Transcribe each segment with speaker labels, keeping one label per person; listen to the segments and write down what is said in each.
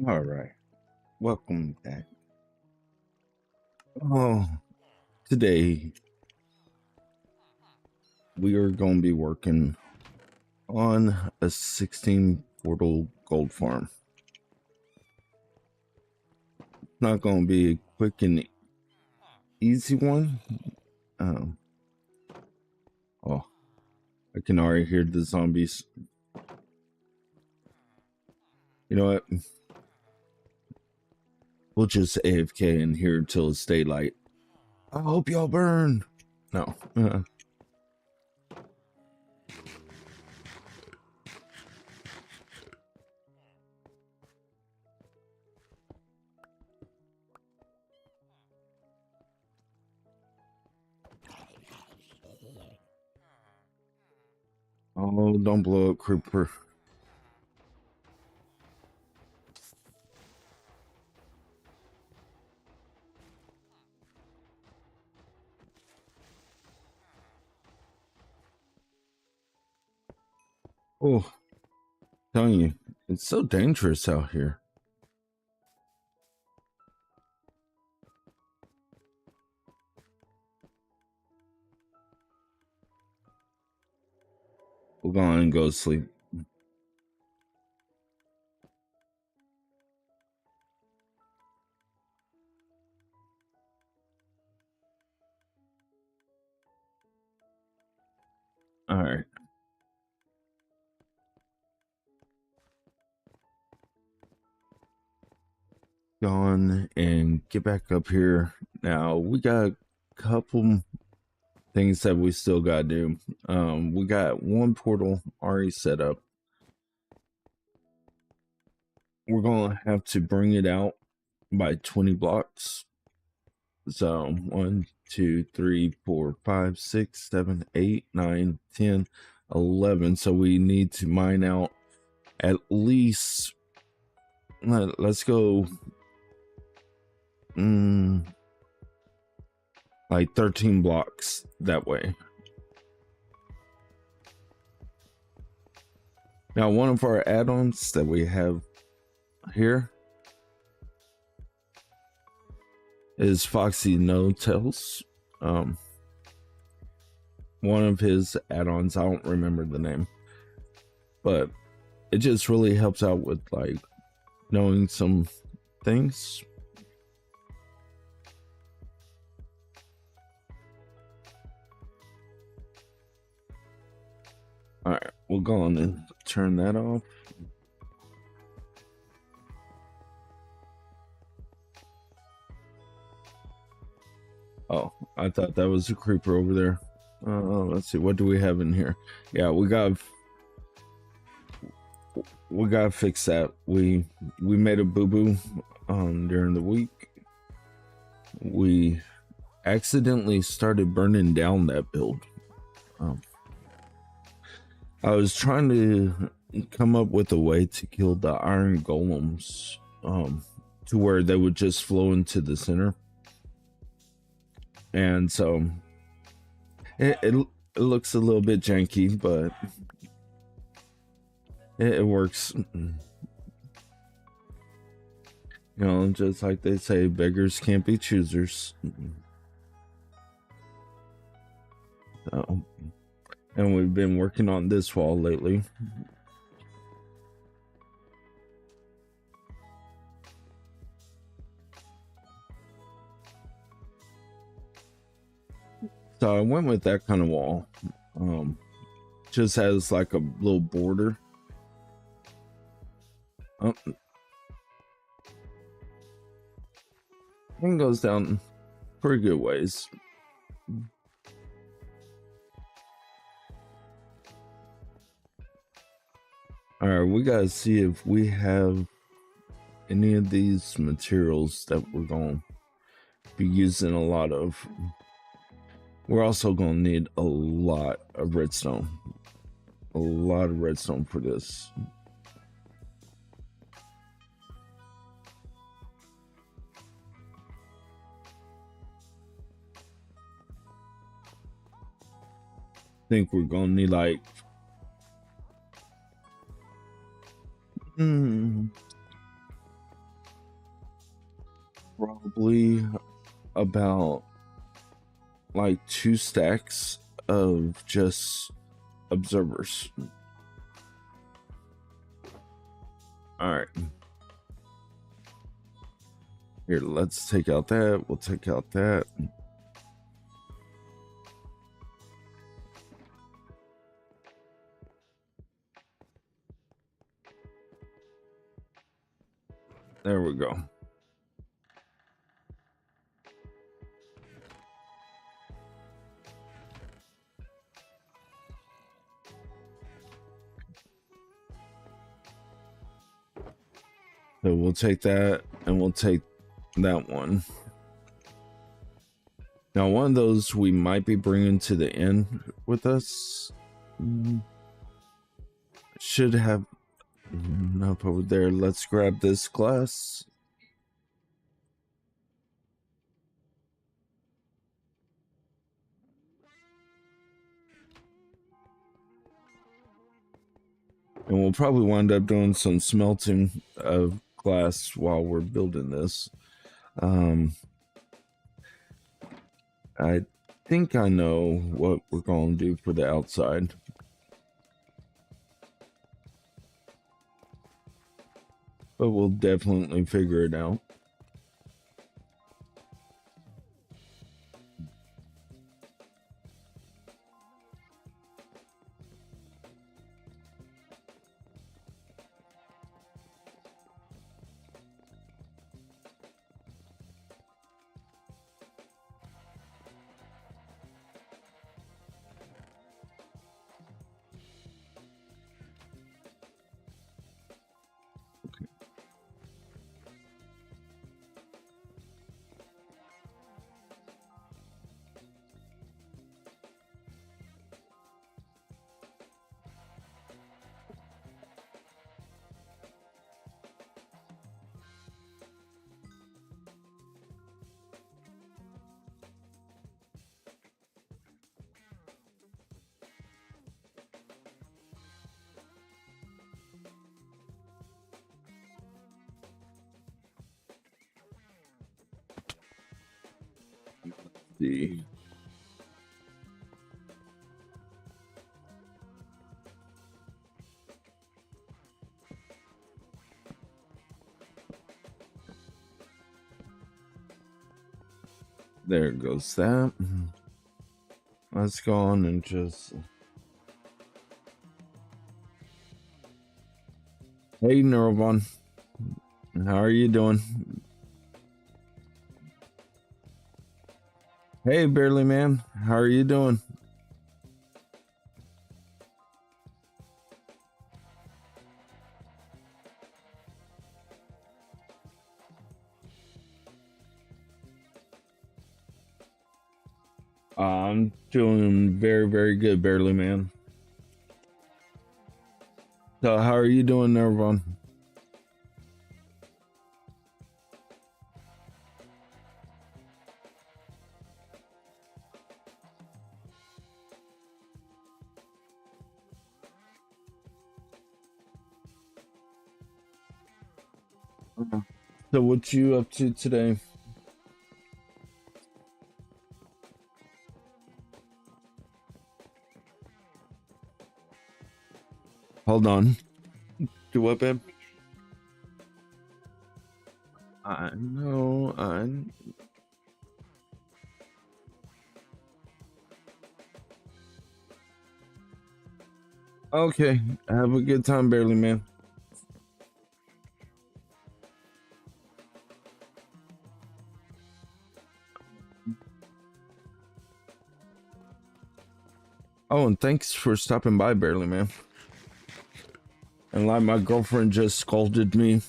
Speaker 1: All right, welcome back. Oh, today we are going to be working on a 16 portal gold farm. Not going to be a quick and easy one. Um, oh, I can already hear the zombies. You know what? We'll just AFK in here until it's daylight. I hope y'all burn. No. Oh, don't blow up, creeper. Oh, telling you, it's so dangerous out here. We'll go on and go to sleep. All right. Gone and get back up here. Now we got a couple things that we still gotta do. We got one portal already set up. We're gonna have to bring it out by 20 blocks. So 1, 2, 3, 4, 5, 6, 7, 8, 9, 10, 11. So we need to mine out at least, let's go like 13 blocks that way. Now, one of our add-ons that we have here is Foxy No Tails. One of his add-ons, I don't remember the name, but it just really helps out with like knowing some things. All right, we'll go on and turn that off. Oh, I thought that was a creeper over there. Let's see, what do we have in here? Yeah, we gotta fix that. We made a boo-boo during the week. We accidentally started burning down that build. I was trying to come up with a way to kill the iron golems to where they would just flow into the center. And so it looks a little bit janky, but it works. You know, just like they say, beggars can't be choosers. So, and we've been working on this wall lately. So I went with that kind of wall. Just has like a little border. It goes down pretty good ways. All right, we gotta see if we have any of these materials that we're going to be using a lot of. We're also going to need a lot of redstone. A lot of redstone for this. I think we're going to need like probably about like 2 stacks of just observers. All right. Here, let's take out that. We'll take out that. There we go. So we'll take that and we'll take that one. Now, one of those we might be bringing to the inn with us. Should have up over there. Let's grab this glass. And we'll probably wind up doing some smelting of glass while we're building this. I think I know what we're going to do for the outside. But we'll definitely figure it out. See. There goes that. Let's go on and just... Hey, Neurobon. How are you doing? Hey, Barely Man. How are you doing? I'm doing very, very good, Barely Man. So, how are you doing, Neurobon? So, what you up to today? Hold on. Do what, babe? I know. Okay. Have a good time, Barely Man. Oh, and thanks for stopping by, Barely Man. And like my girlfriend just scolded me.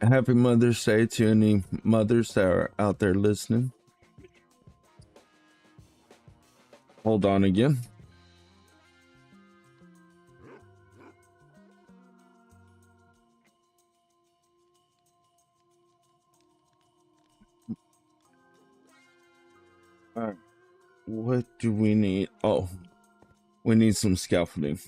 Speaker 1: Happy Mother's Day to any mothers that are out there listening. Hold on again. All right. What do we need? Oh, we need some scaffolding.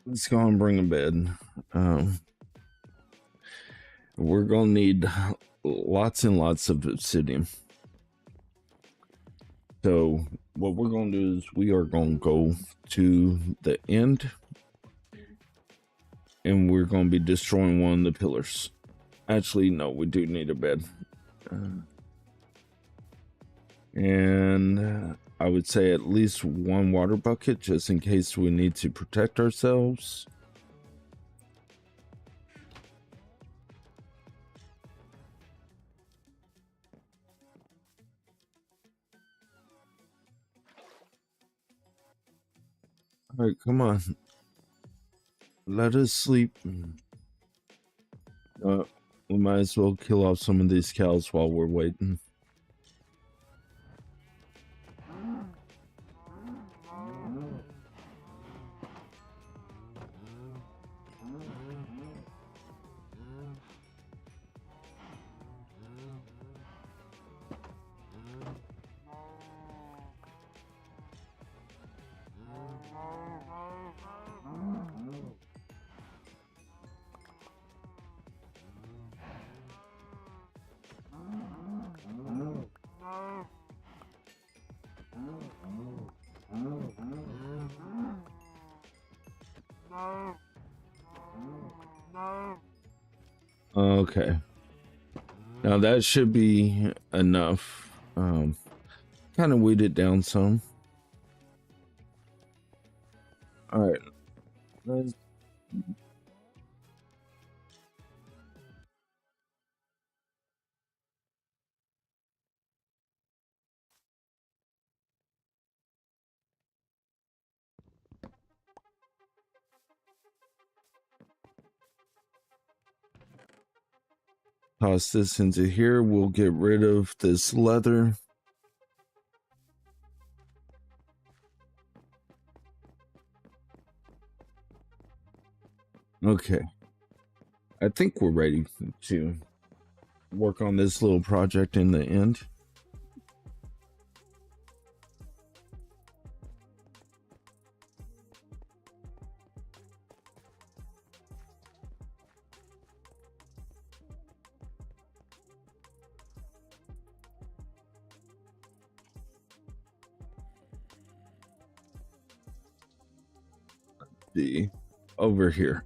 Speaker 1: Let's go and bring a bed. Um, we're gonna need lots and lots of obsidian. So what we're gonna do is we are gonna go to the end, and we're gonna be destroying one of the pillars. Actually, no, we do need a bed. And I would say at least one water bucket just in case we need to protect ourselves. All right, come on. Let us sleep. We might as well kill off some of these cows while we're waiting. Okay. Now that should be enough. Kind of weed it down some. All right. Let's toss this into here. We'll get rid of this leather. Okay. I think we're ready to work on this little project in the end. See, over here.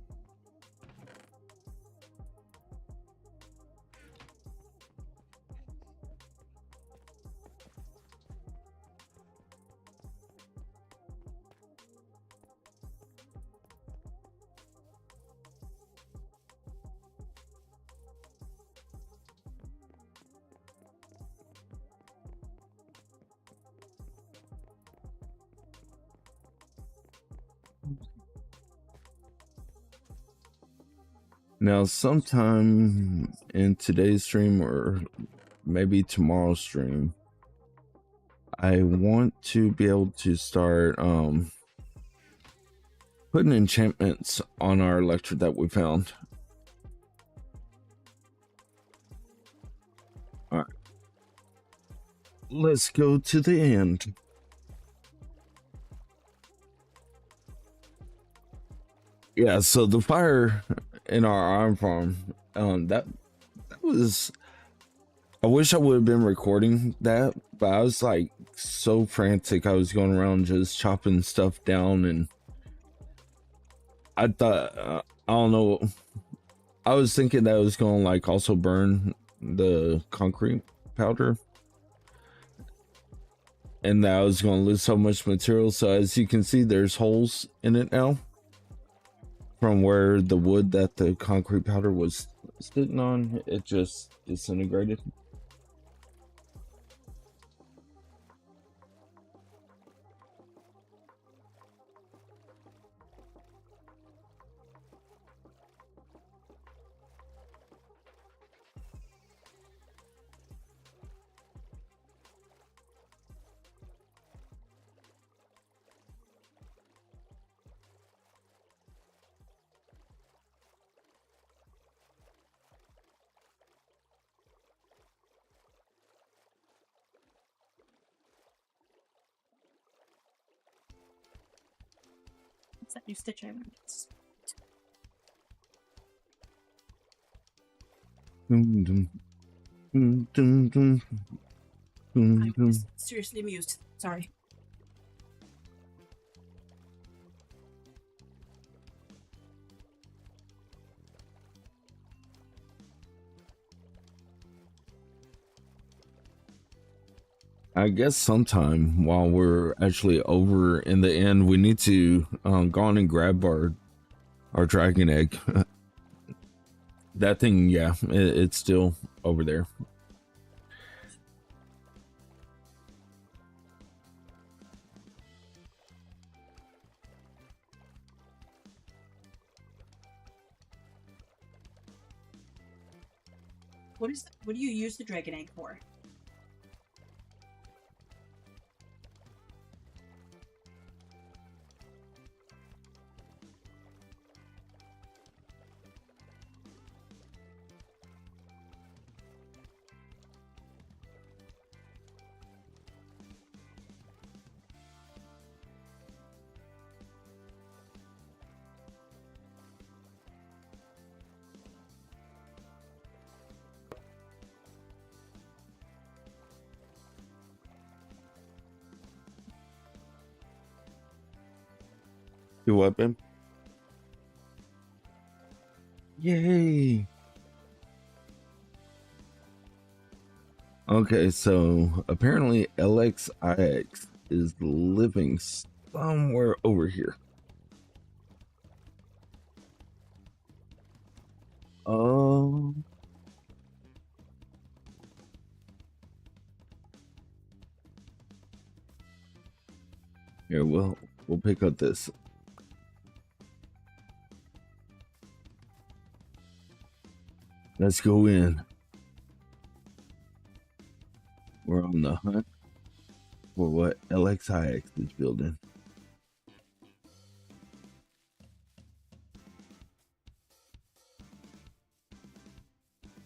Speaker 1: Now, sometime in today's stream or maybe tomorrow's stream, I want to be able to start putting enchantments on our electric that we found. All right. Let's go to the end. Yeah, so the fire in our iron farm, that was, I wish I would have been recording that, but I was like so frantic. I was going around just chopping stuff down, and I thought, I don't know, I was thinking that it was going to like also burn the concrete powder, and that I was going to lose so much material. So as you can see, there's holes in it now from where the wood that the concrete powder was sitting on, it just disintegrated.
Speaker 2: What's that new stitch I want?
Speaker 1: Dum, dum, dum, dum, dum, dum,
Speaker 2: I'm
Speaker 1: dum.
Speaker 2: just seriously amused. Sorry.
Speaker 1: I guess sometime while we're actually over in the end, we need to go on and grab our dragon egg. That thing, yeah, it's still over there.
Speaker 2: What do you use the dragon egg for?
Speaker 1: Your weapon. Yay! Okay, so apparently LXIX is living somewhere over here. Um, here we'll pick up this. Let's go in. We're on the hunt for what LXIX is building.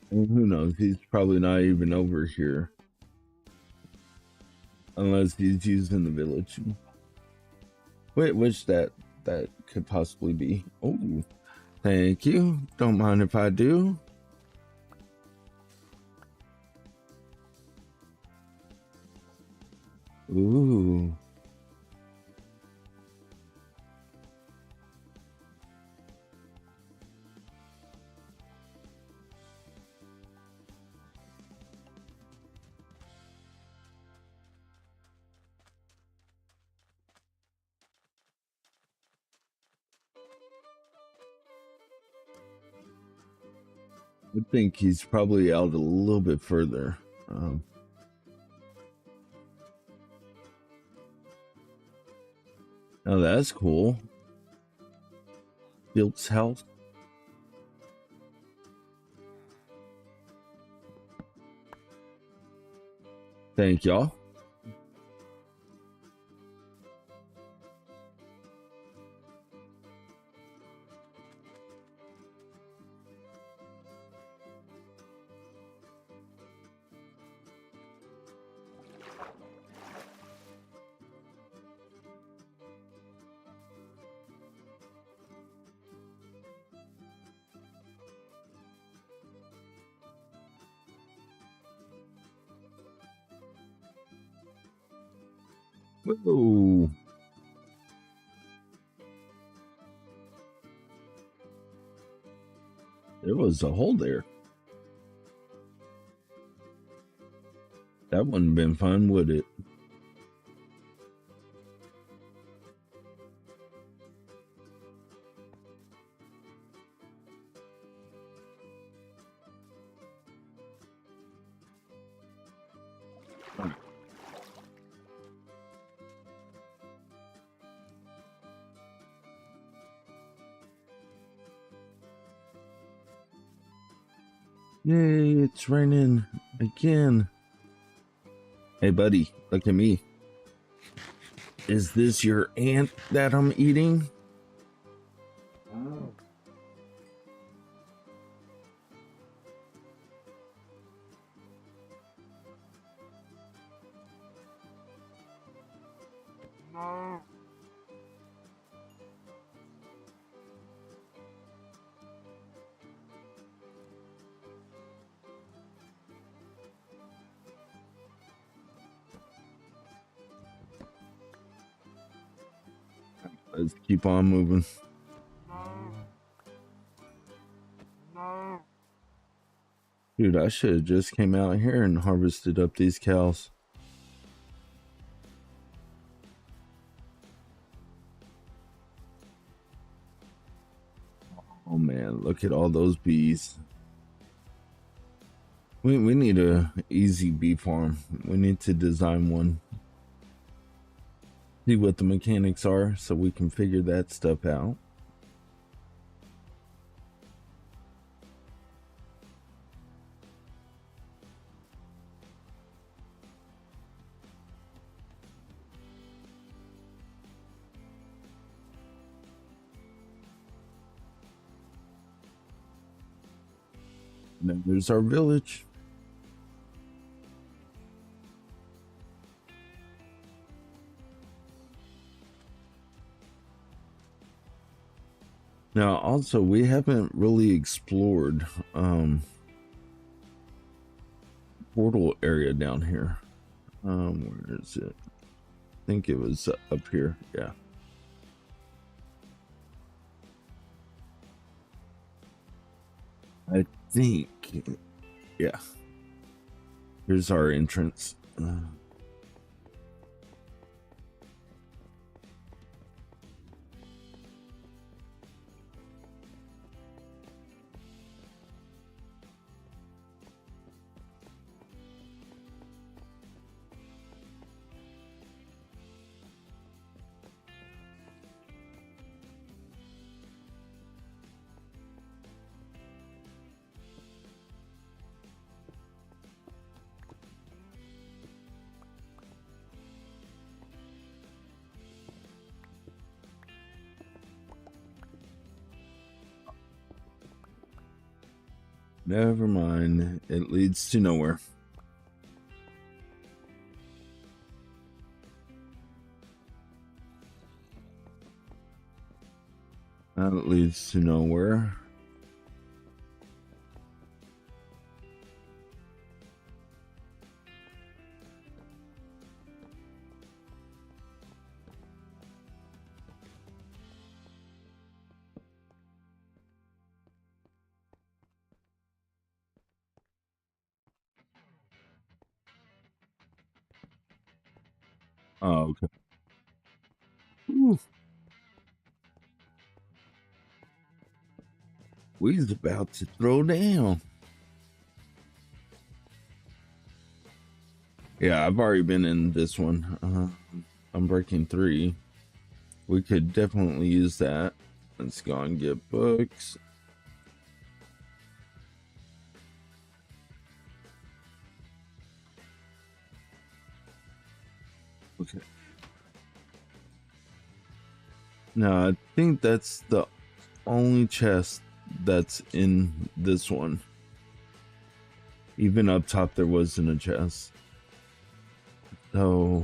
Speaker 1: And who knows? He's probably not even over here. Unless he's using the village. Wait, which that could possibly be. Oh, thank you. Don't mind if I do. Ooh. I think he's probably out a little bit further. Oh, that's cool. Built's house. Thank y'all. Whoa. There was a hole there. That wouldn't have been fun, would it? Yay, it's raining again. Hey, buddy, look at me. Is this your ant that I'm eating? Oh. Let's keep on moving. Dude, I should have just came out here and harvested up these cows. Oh man, look at all those bees. We need a easy bee farm. We need to design one. See what the mechanics are so we can figure that stuff out. And then there's our village. Now, also, we haven't really explored portal area down here. Where is it? I think it was up here. Yeah. I think, yeah. Here's our entrance. Never mind. It leads to nowhere. That leads to nowhere. Oh, okay. Ooh. We's about to throw down. Yeah, I've already been in this one. I'm breaking 3. We could definitely use that. Let's go and get books. Okay. Now, I think that's the only chest that's in this one. Even up top, there wasn't a chest. So,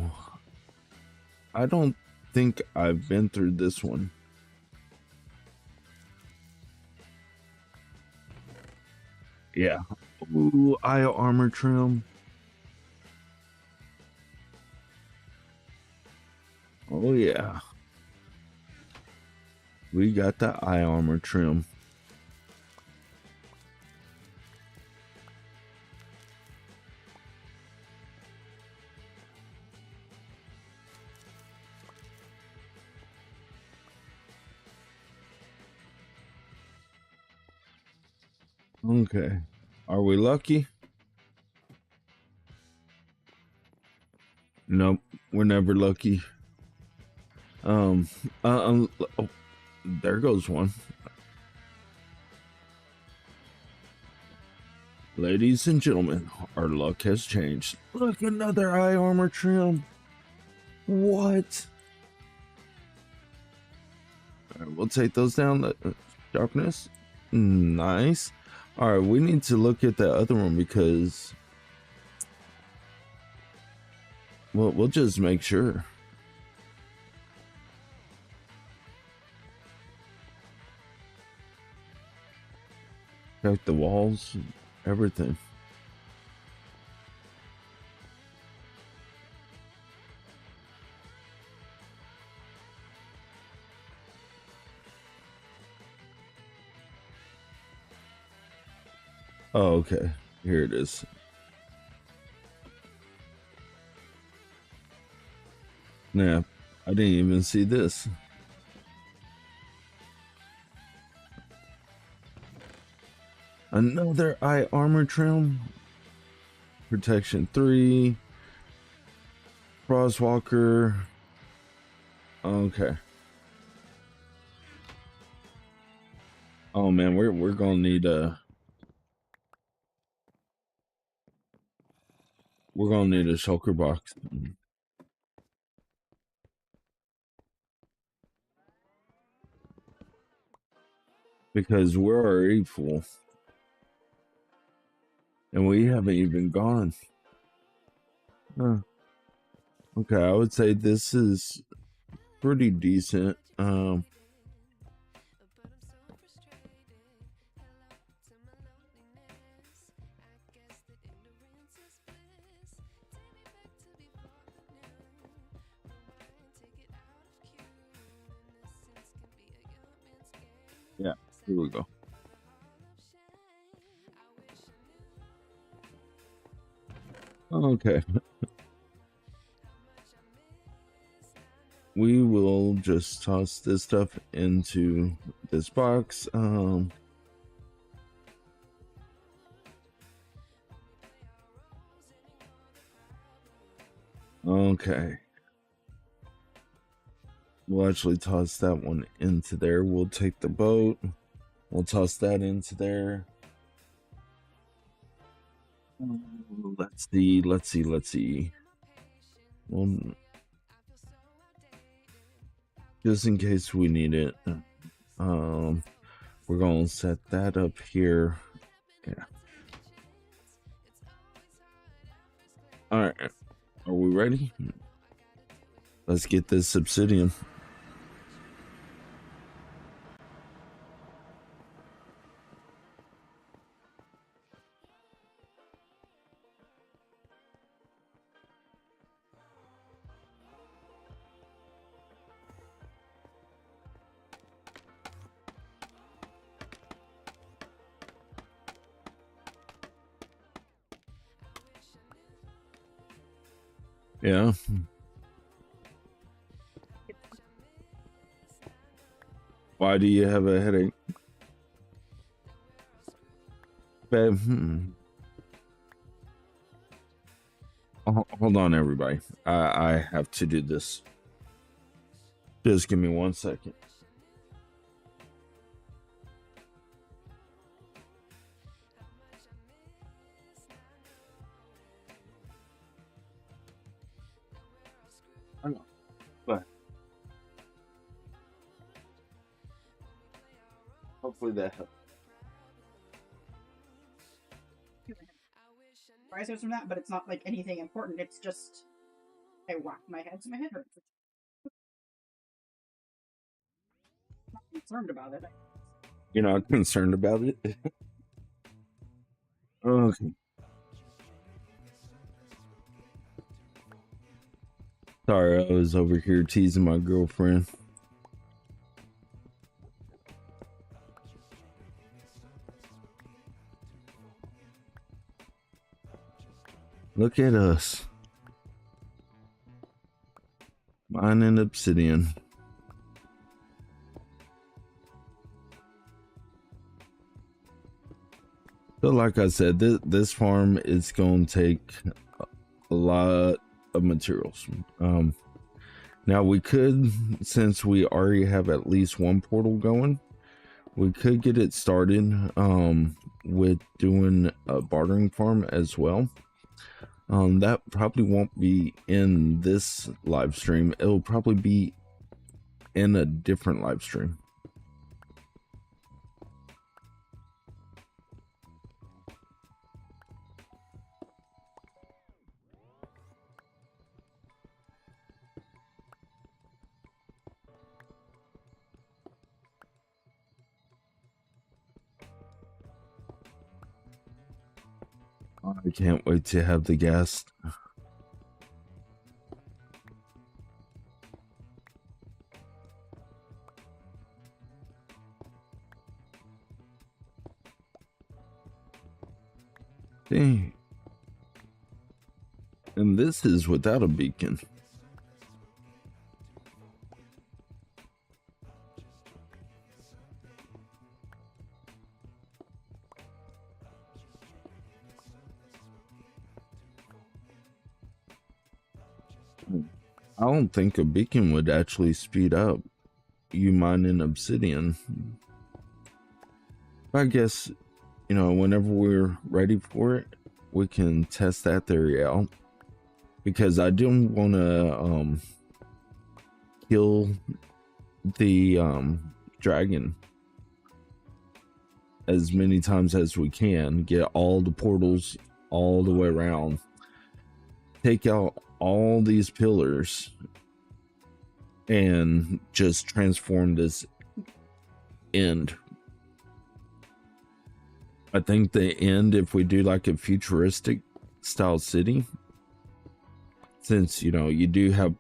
Speaker 1: I don't think I've been through this one. Yeah. Ooh, eye armor trim. Oh, yeah. We got the eye armor trim. Okay. Are we lucky? Nope. We're never lucky. Oh, there goes one. Ladies and gentlemen, our luck has changed. Look, another eye armor trim. What? All right, we'll take those down. Sharpness. Nice. All right, we need to look at the other one because we'll just make sure. Check the walls, everything. Oh, okay. Here it is. Nah, I didn't even see this. Another eye armor trim. Protection 3. Frostwalker. Okay. Oh man, we're gonna need a shulker box. Because we're already full. And we haven't even gone. Huh. Okay, I would say this is pretty decent. Yeah, here we go. Okay. We will just toss this stuff into this box. Okay. We'll actually toss that one into there. We'll take the boat. We'll toss that into there. Let's see. Well, just in case we need it. We're gonna set that up here. Yeah. All right. Are we ready? Let's get this obsidian. Yeah. Why do you have a headache, babe? Hold on, everybody. I have to do this. Just give me 1 second. I know, but hopefully that helps.
Speaker 2: Rises from that, but it's not like anything important. It's just I whacked my head, so my head hurts. I'm not concerned about it.
Speaker 1: You're not concerned about it? Okay. Sorry, I was over here teasing my girlfriend. Look at us. Mining obsidian. So like I said, this farm is going to take a lot of materials. Now we could, since we already have at least one portal going, we could get it started with doing a bartering farm as well. That probably won't be in this live stream. It'll probably be in a different live stream. I can't wait to have the guest. Dang. And this is without a beacon. I don't think a beacon would actually speed up you mining obsidian. I guess, whenever we're ready for it, we can test that theory out. Because I do want to kill the dragon as many times as we can, get all the portals all the way around, take out all these pillars, and just transform this end. I think the end, if we do like a futuristic style city, since you do have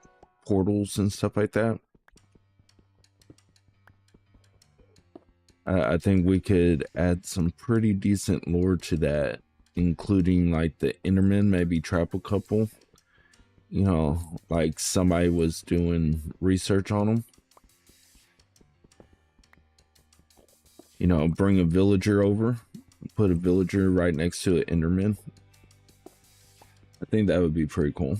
Speaker 1: portals and stuff like that, I think we could add some pretty decent lore to that, including like the Endermen, maybe trap a couple, like somebody was doing research on them. Bring a villager over, put a villager right next to an Enderman. I think that would be pretty cool.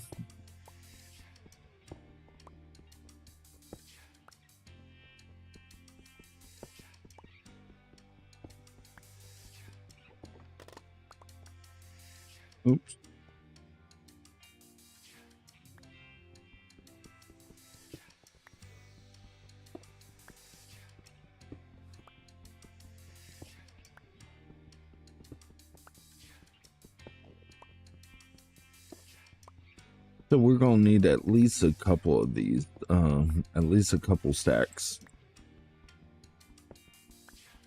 Speaker 1: Oops. So we're gonna need at least a couple of these, at least a couple stacks,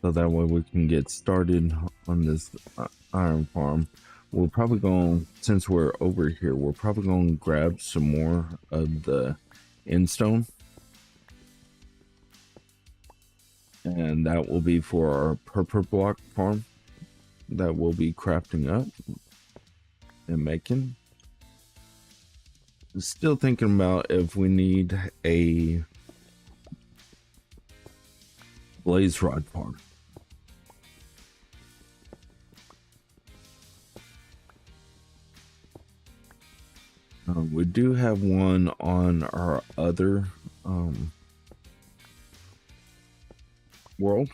Speaker 1: so that way we can get started on this iron farm. We're probably going, since we're over here, we're probably going to grab some more of the endstone, and that will be for our purple block farm that we'll be crafting up and making. Still thinking about if we need a blaze rod farm. We do have one on our other world.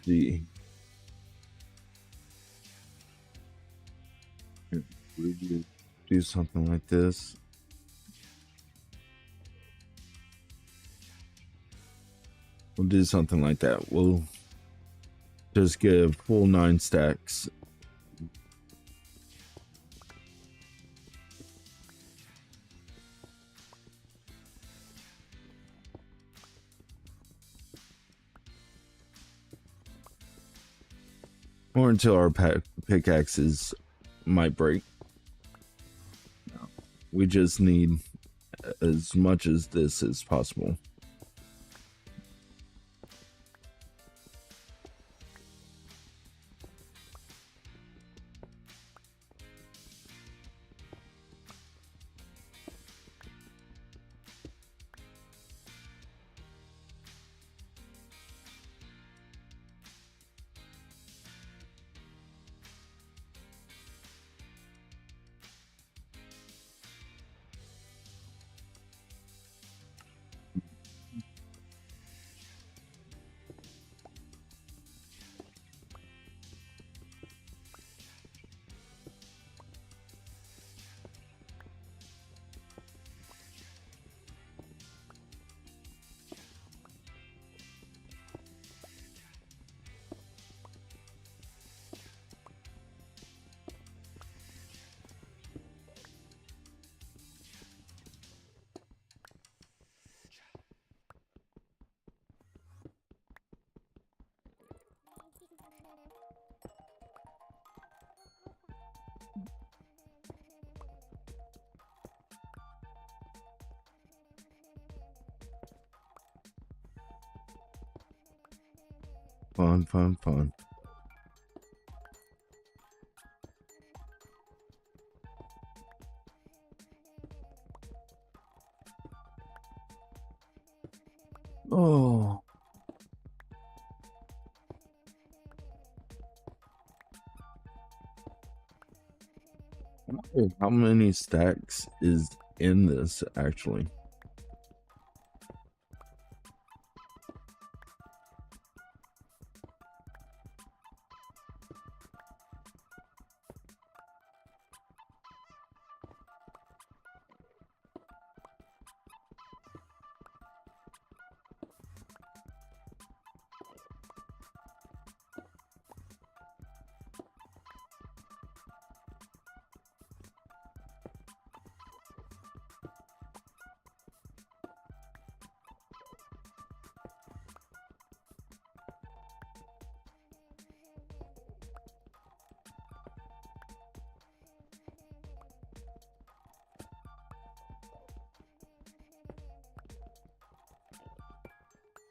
Speaker 1: See, if we do something like this. We'll do something like that. We'll just give full 9 stacks. Or until our pickaxes might break. We just need as much as this as possible. fun, fun, fun. Oh. I wonder how many stacks is in this actually?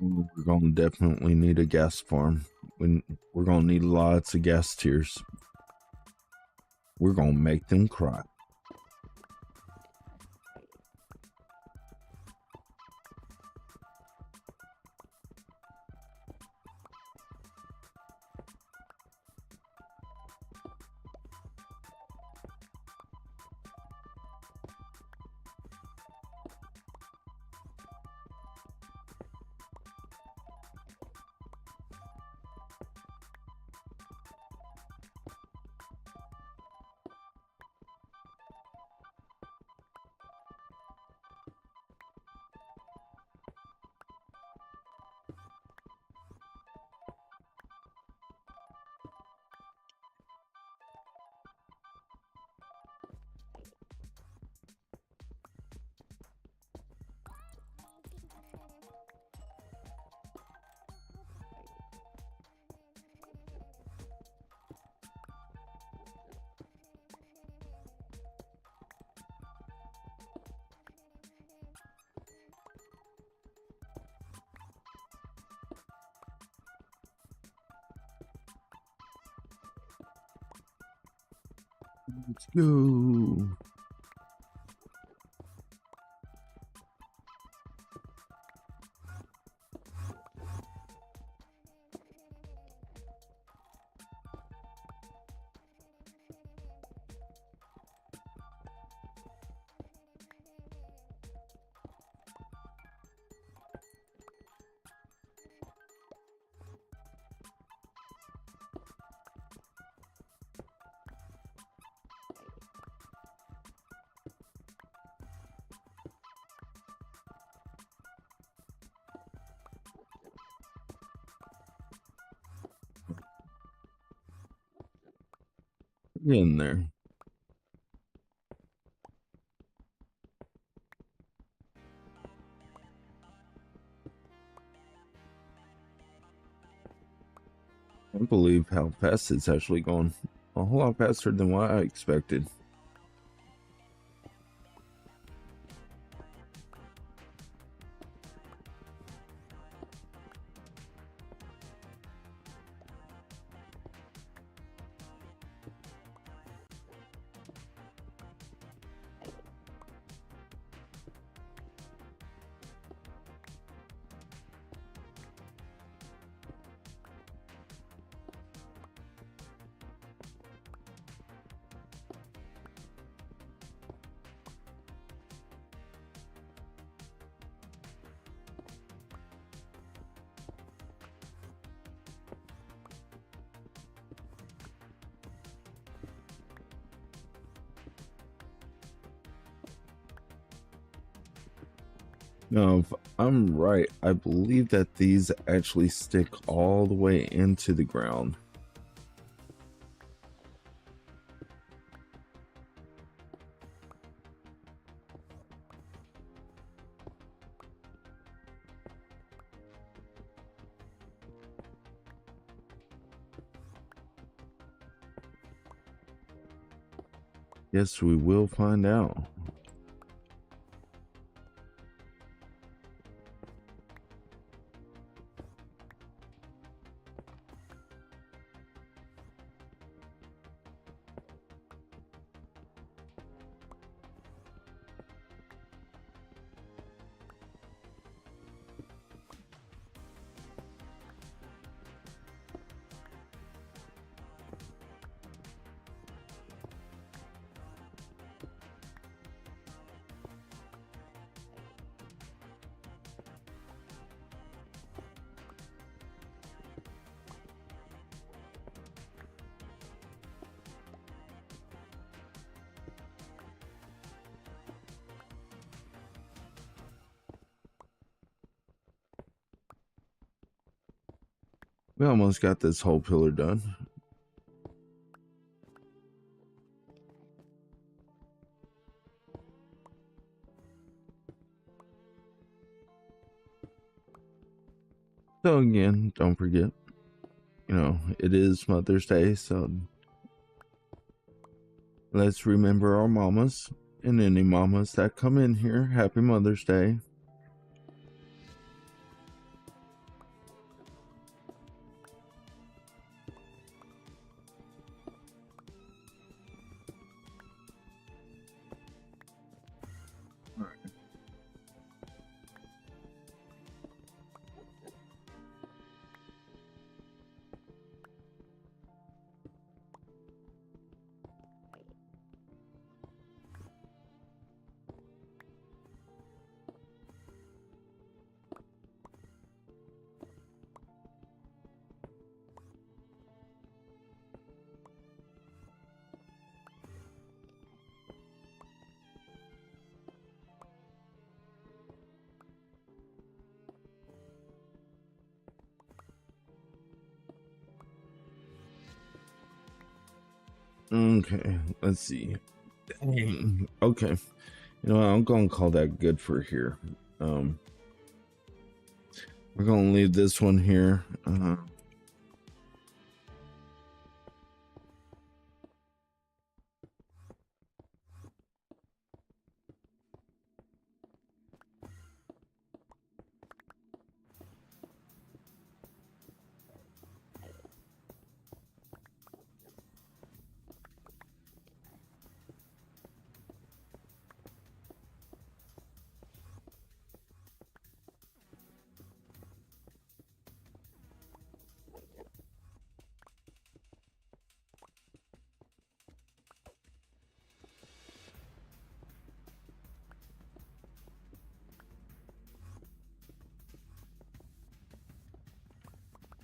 Speaker 1: We're gonna definitely need a gas farm. We're gonna need lots of gas tiers. We're gonna make them cry. Let's go. Get in there. I can't believe how fast it's actually going. A whole lot faster than what I expected. Now, if I'm right, I believe that these actually stick all the way into the ground. Yes, we will find out. We almost got this whole pillar done. So again, don't forget, you know, it is Mother's Day, so let's remember our mamas and any mamas that come in here. Happy Mother's Day. Okay, let's see. Dang. Okay, you know what, I'm gonna call that good for here. We're gonna leave this one here.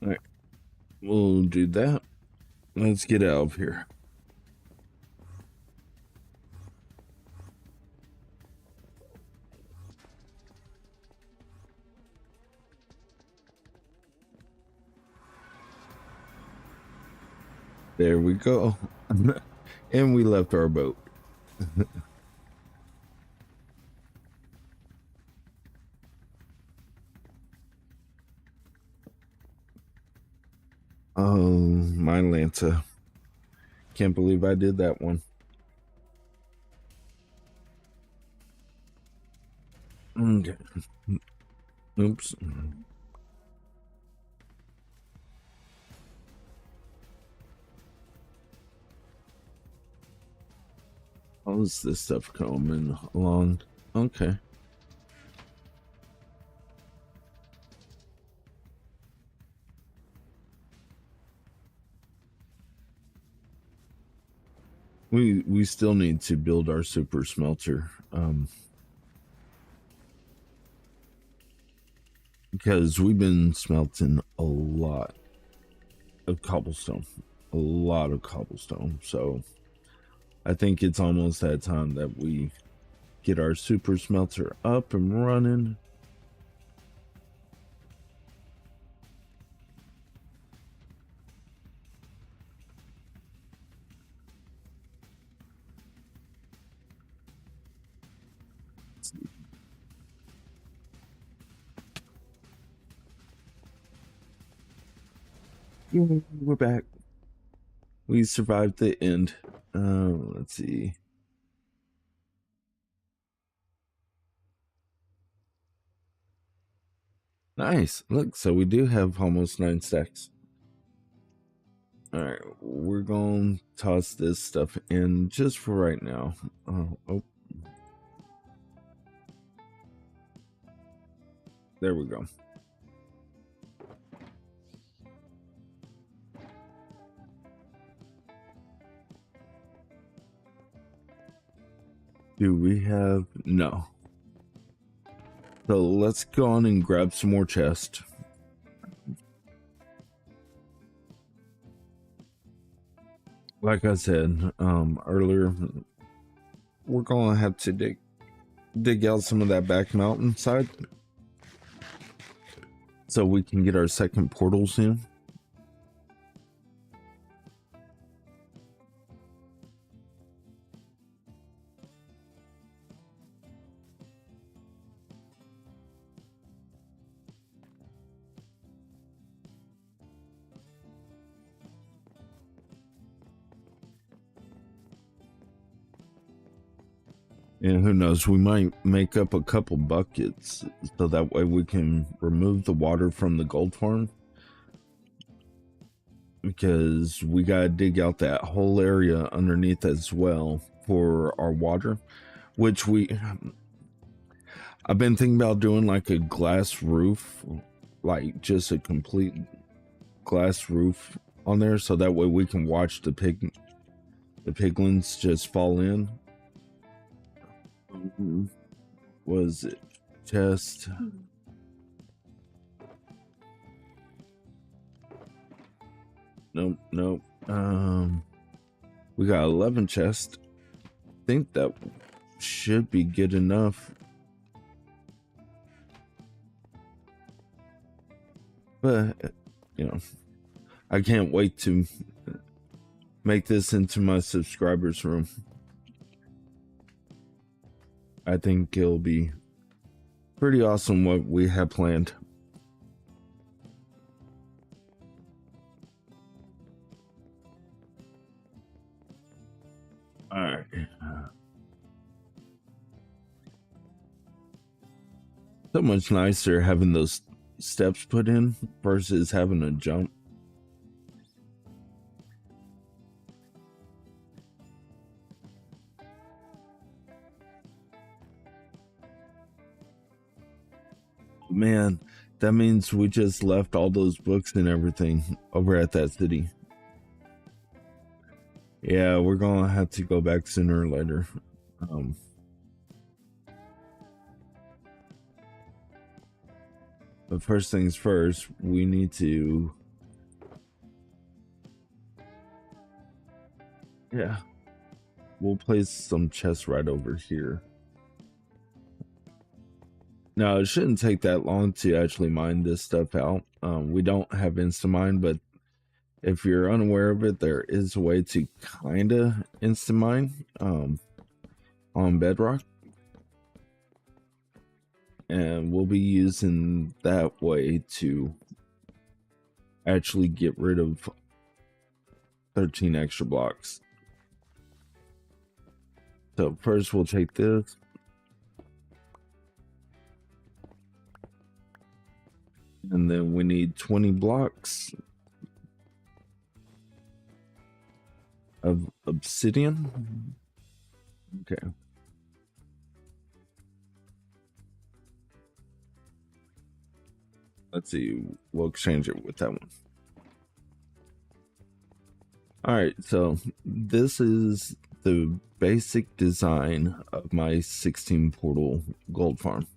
Speaker 1: All right, we'll do that. Let's get out of here. There we go. And we left our boat. Oh, my Lanta. Can't believe I did that one. Okay. Oops. How's this stuff coming along? Okay. We still need to build our super smelter. Because we've been smelting a lot of cobblestone. A lot of cobblestone. So I think it's almost that time that we get our super smelter up and running. We're back. We survived the end. Let's see. Nice. Look, so we do have almost 9 stacks. All right, we're going to toss this stuff in just for right now. Oh. There we go. Do we have... No. So let's go on and grab some more chest. Like I said earlier, we're gonna have to dig out some of that back mountainside so we can get our second portals in. And who knows, we might make up a couple buckets so that way we can remove the water from the gold farm, because we gotta dig out that whole area underneath as well for our water, which I've been thinking about doing like a glass roof, like just a complete glass roof on there, so that way we can watch the piglins just fall in. Was it chest? Nope. We got 11 chests. I think that should be good enough. But, you know, I can't wait to make this into my subscribers room. I think it'll be pretty awesome what we have planned. All right. So much nicer having those steps put in versus having a jump. Man, that means we just left all those books and everything over at that city. Yeah, we're gonna have to go back sooner or later. But first things first, we need to... Yeah, we'll place some chests right over here. Now, it shouldn't take that long to actually mine this stuff out. We don't have Instamine, but if you're unaware of it, there is a way to kind of Instamine on Bedrock. And we'll be using that way to actually get rid of 13 extra blocks. So first we'll take this. And then we need 20 blocks of obsidian. Okay. Let's see, we'll exchange it with that one. All right, so this is the basic design of my 16 portal gold farm.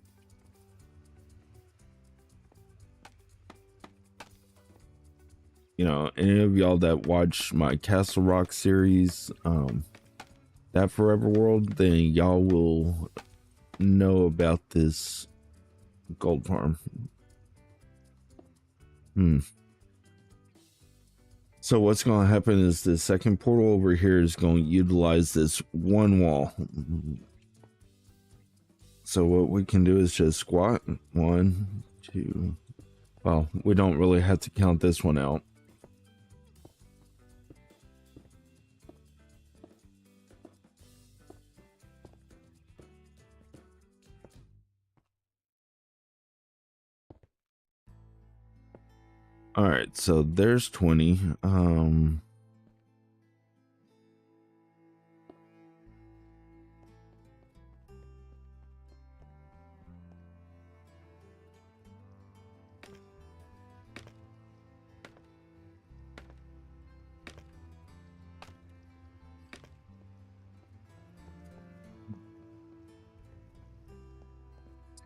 Speaker 1: You know, any of y'all that watch my Castle Rock series, that Forever World, then y'all will know about this gold farm. So what's going to happen is the second portal over here is going to utilize this one wall. So what we can do is just squat 1, 2. Well, we don't really have to count this one out. All right, so there's 20.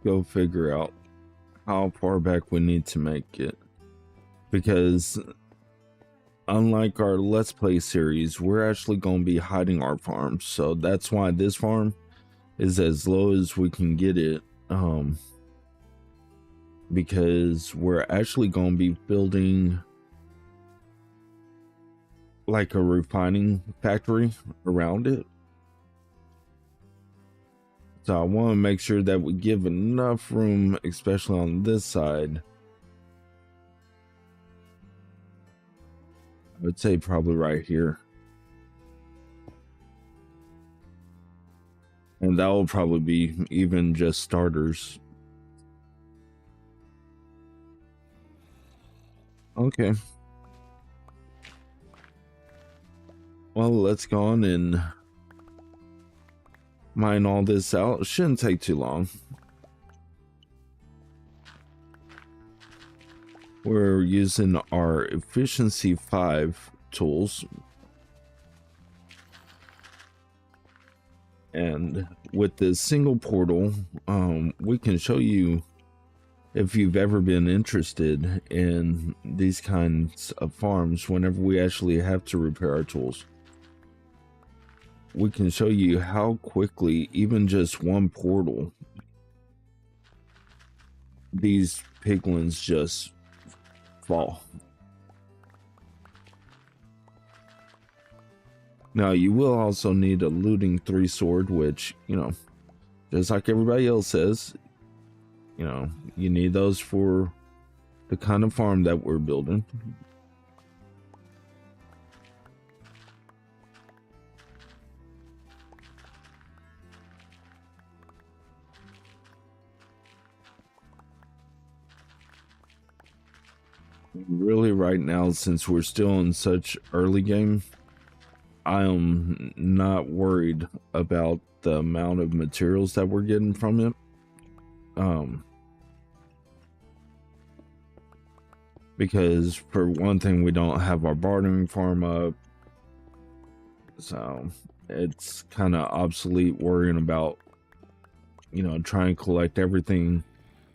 Speaker 1: Go figure out how far back we need to make it, because unlike our Let's Play series, we're actually going to be hiding our farms. So that's why this farm is as low as we can get it, because we're actually going to be building like a refining factory around it. So I want to make sure that we give enough room, especially on this side. I would say probably right here. And that will probably be even just starters. Okay. Well, let's go on and mine all this out. It shouldn't take too long. We're using our efficiency 5 tools. And with this single portal, we can show you, if you've ever been interested in these kinds of farms, whenever we actually have to repair our tools, we can show you how quickly, even just one portal, these piglins just fall. Now, you will also need a looting 3 sword, which, you know, just like everybody else says, you know, you need those for the kind of farm that we're building. Really, right now, since we're still in such early game, I am not worried about the amount of materials that we're getting from it. Because for one thing, we don't have our bartering farm up, so it's kind of obsolete worrying about, you know, trying to collect everything.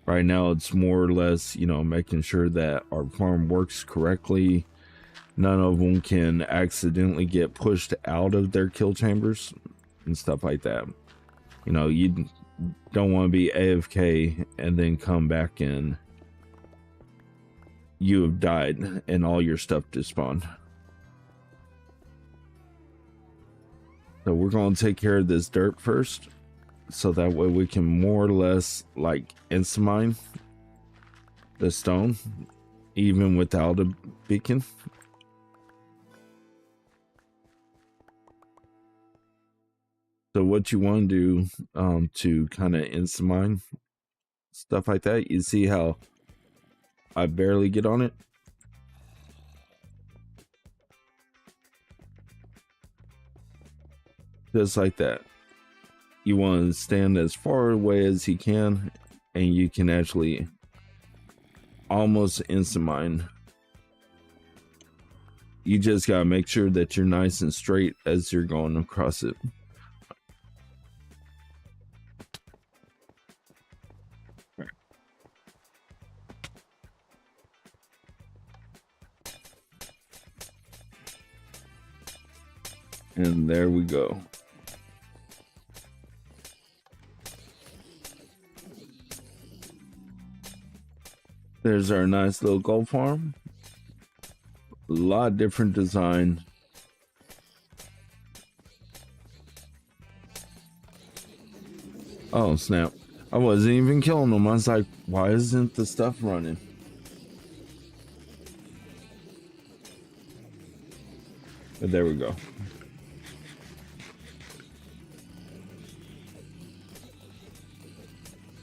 Speaker 1: Right now, it's more or less, you know, making sure that our farm works correctly. None of them can accidentally get pushed out of their kill chambers and stuff like that. You know, you don't want to be AFK and then come back and you have died and all your stuff despawned. So we're going to take care of this dirt first, so that way we can more or less like insta-mine the stone even without a beacon. So what you want to do to kind of insta-mine stuff like that, you see how I barely get on it? Just like that. You want to stand as far away as you can, and you can actually almost insta-mine. You just gotta make sure that you're nice and straight as you're going across it. And there we go. There's our nice little gold farm. A lot different design. Oh snap. I wasn't even killing them. I was like, why isn't the stuff running? But there we go.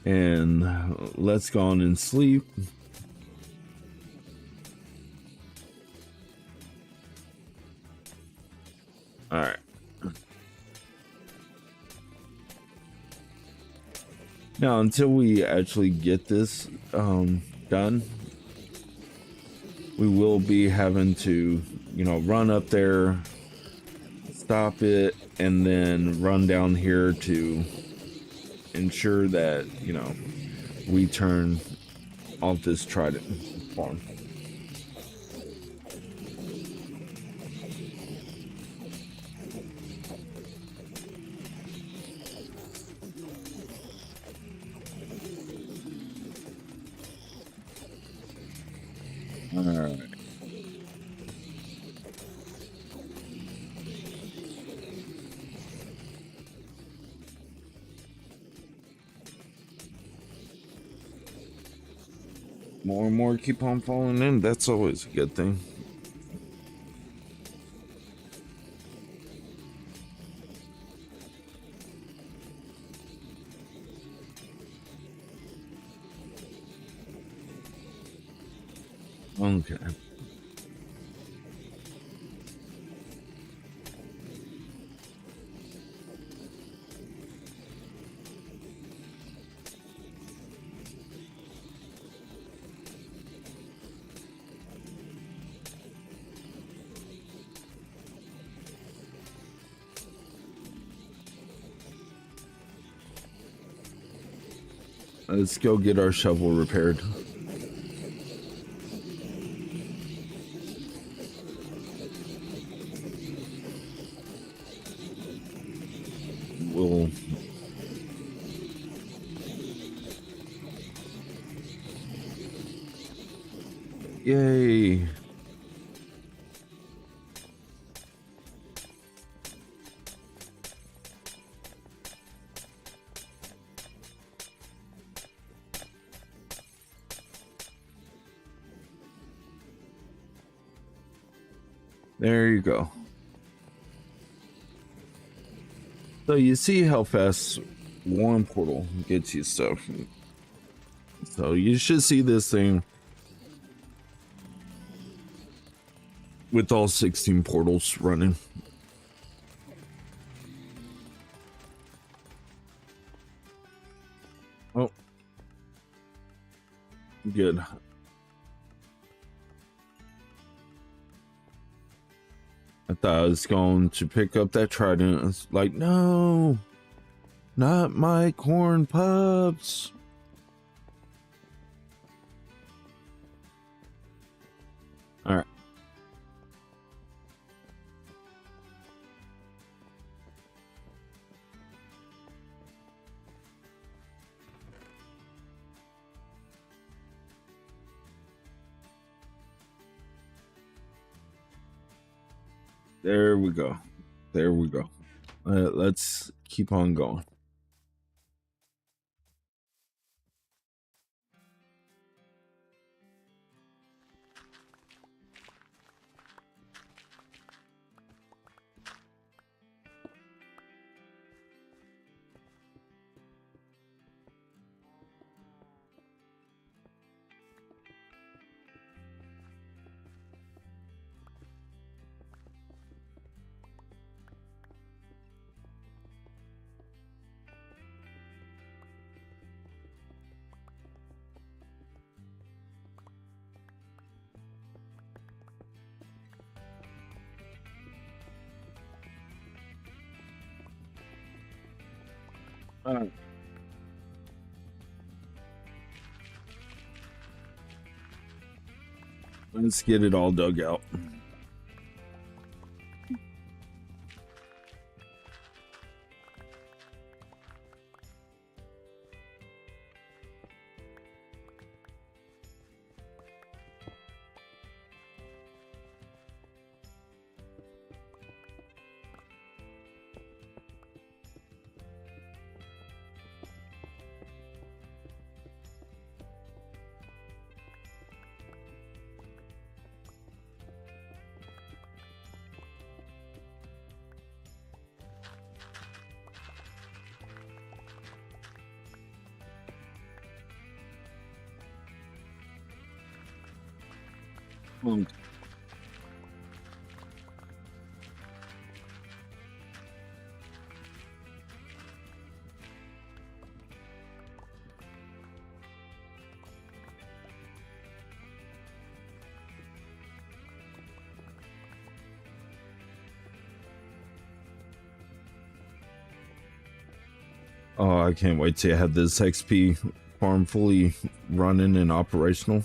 Speaker 1: And let's go on and sleep. All right. Now, until we actually get this done, we will be having to, you know, run up there, stop it, and then run down here to ensure that, you know, we turn off this trident farm. All right. More and more keep on falling in. That's always a good thing. Okay. Let's go get our shovel repaired. We'll... Yay. There you go. So you see how fast one portal gets you stuff. So you should see this thing with all 16 portals running. Oh, good. I thought I was going to pick up that trident. It's like, no, not my corn pups. All right. There we go. There we go. Let's keep on going. All right. Let's get it all dug out. Okay. Oh, I can't wait to have this XP farm fully running and operational.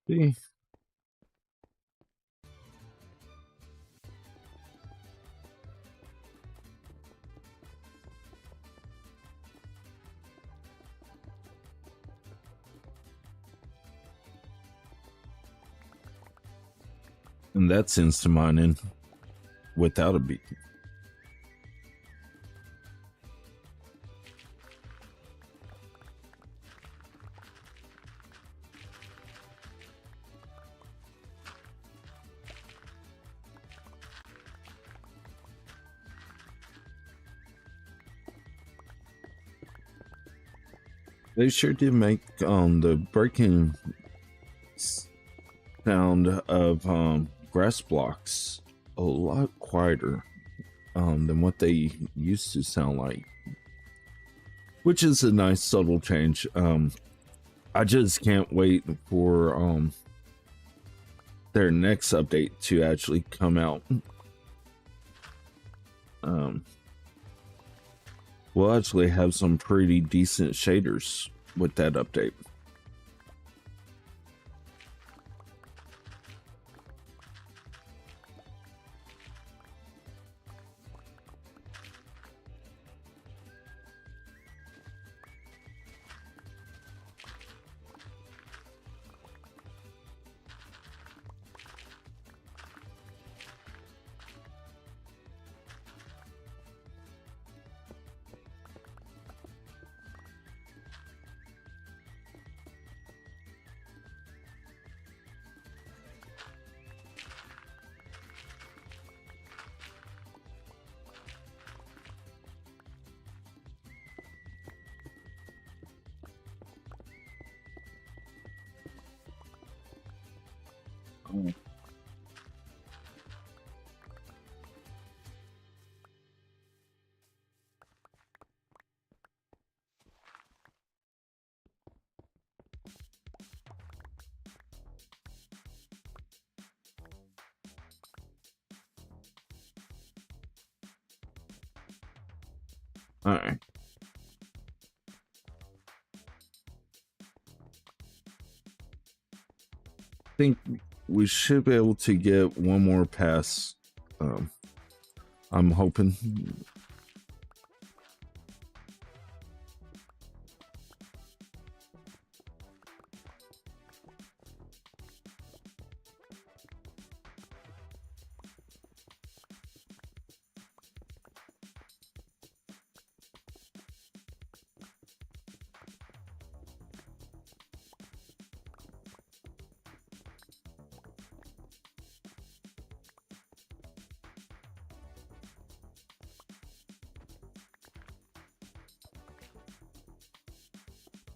Speaker 1: See? And that's instant mining without a beat. They sure did make the breaking sound of grass blocks a lot quieter than what they used to sound like, which is a nice subtle change. I just can't wait for their next update to actually come out. We'll actually have some pretty decent shaders with that update. All right. I think we should be able to get one more pass. I'm hoping.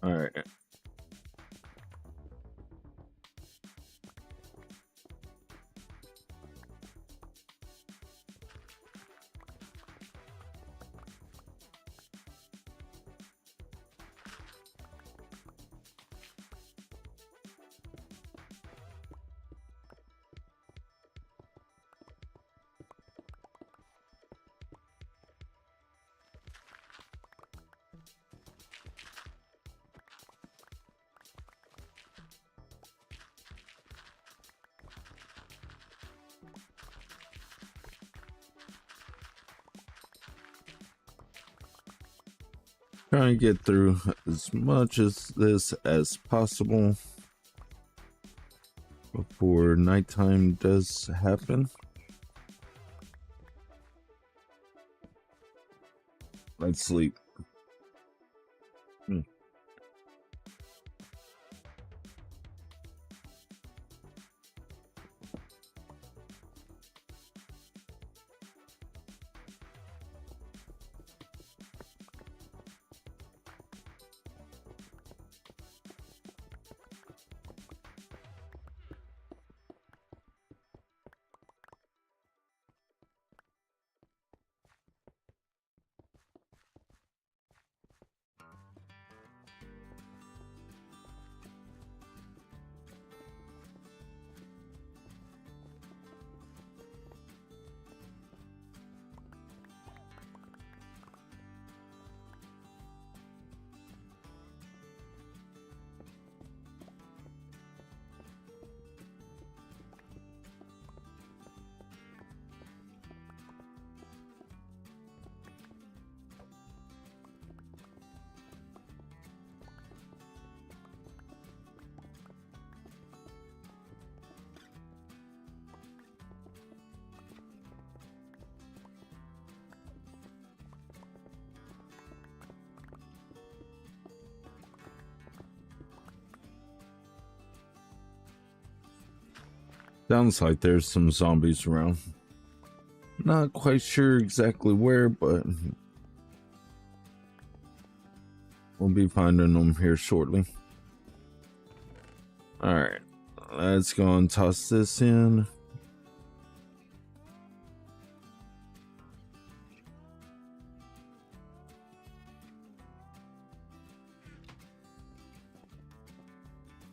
Speaker 1: All right. Try and get through as much of this as possible before nighttime does happen. Let's sleep. Sounds like there's some zombies around. Not quite sure exactly where, but we'll be finding them here shortly. Alright, let's go and toss this in.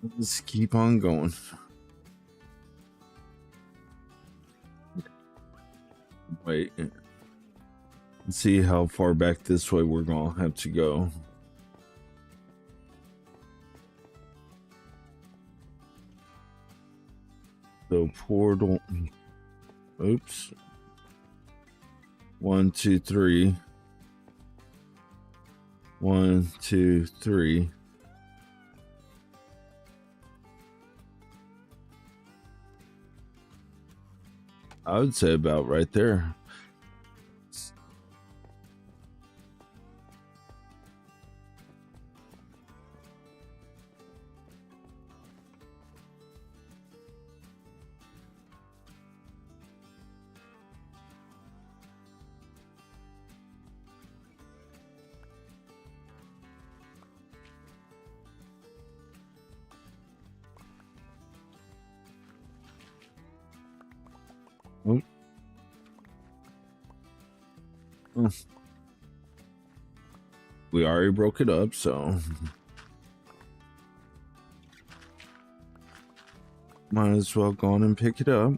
Speaker 1: Let's keep on going. Wait. Let's see how far back this way we're gonna have to go. So portal. Oops. 1, 2, 3. 1, 2, 3. I would say about right there. Oh. We already broke it up, so might as well go on and pick it up.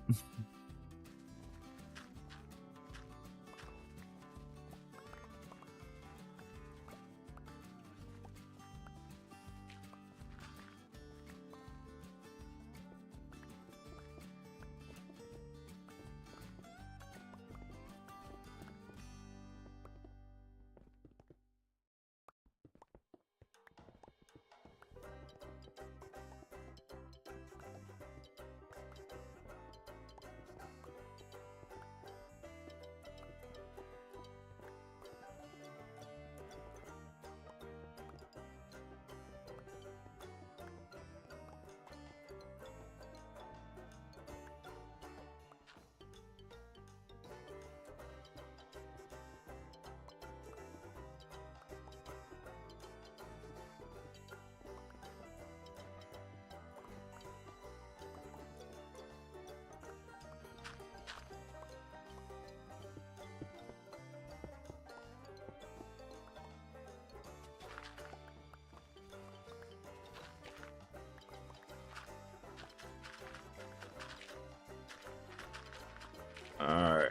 Speaker 1: All right.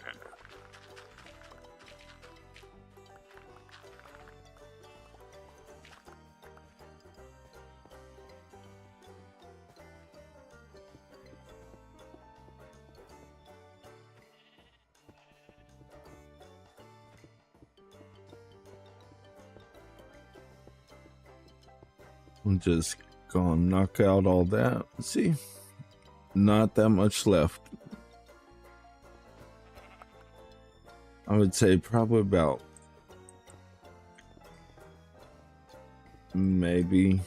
Speaker 1: I'm just gonna knock out all that. See, not that much left. I would say probably about maybe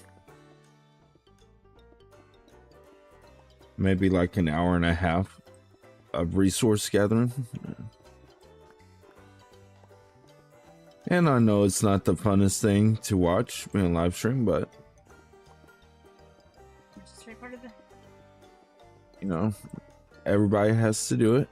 Speaker 1: like an hour and a half of resource gathering. And I know it's not the funnest thing to watch in live stream, but you know, everybody has to do it.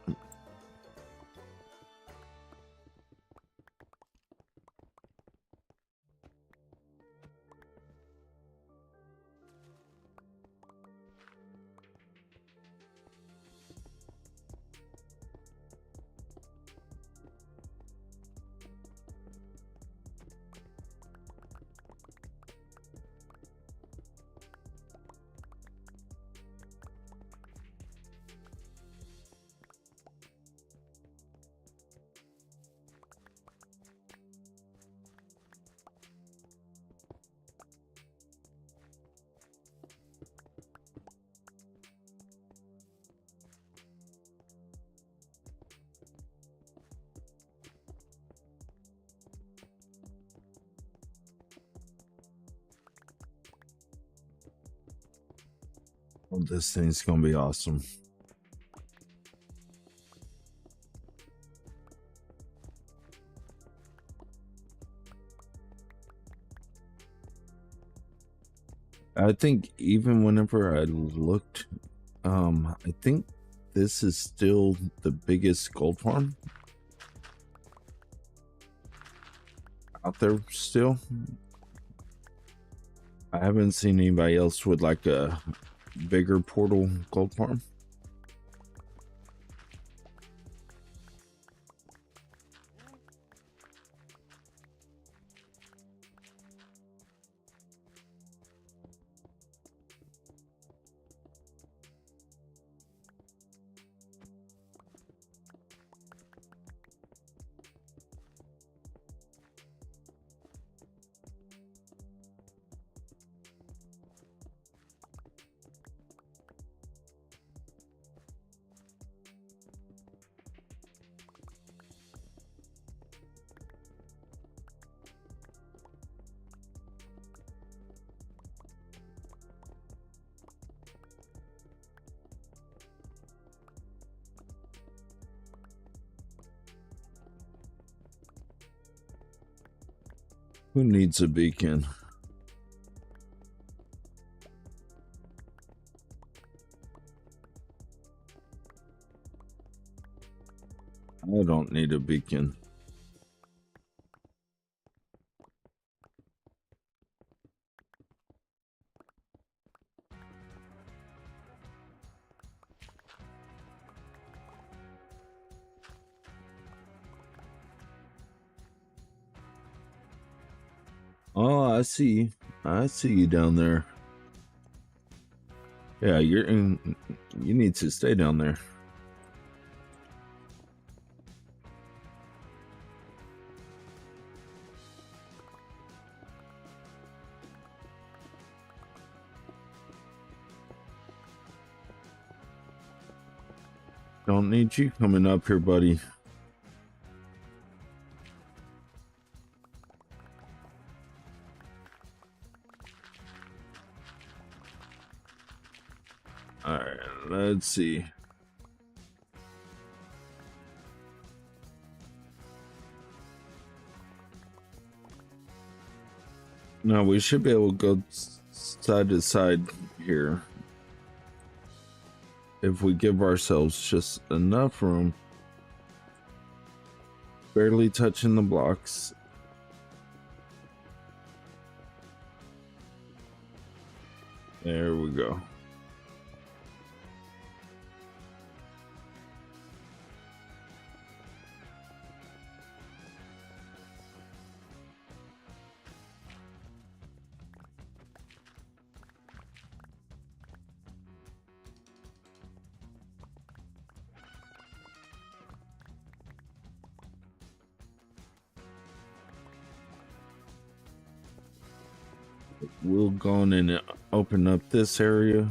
Speaker 1: Well, this thing's gonna be awesome. I think even whenever I looked, I think this is still the biggest gold farm out there still. I haven't seen anybody else with like a bigger portal gold farm. Who needs a beacon? I don't need a beacon. Oh, I see. I see you down there. Yeah, you're in. You need to stay down there. Don't need you coming up here, buddy. All right, let's see. Now we should be able to go side to side here if we give ourselves just enough room. Barely touching the blocks. There we go. We'll go on and open up this area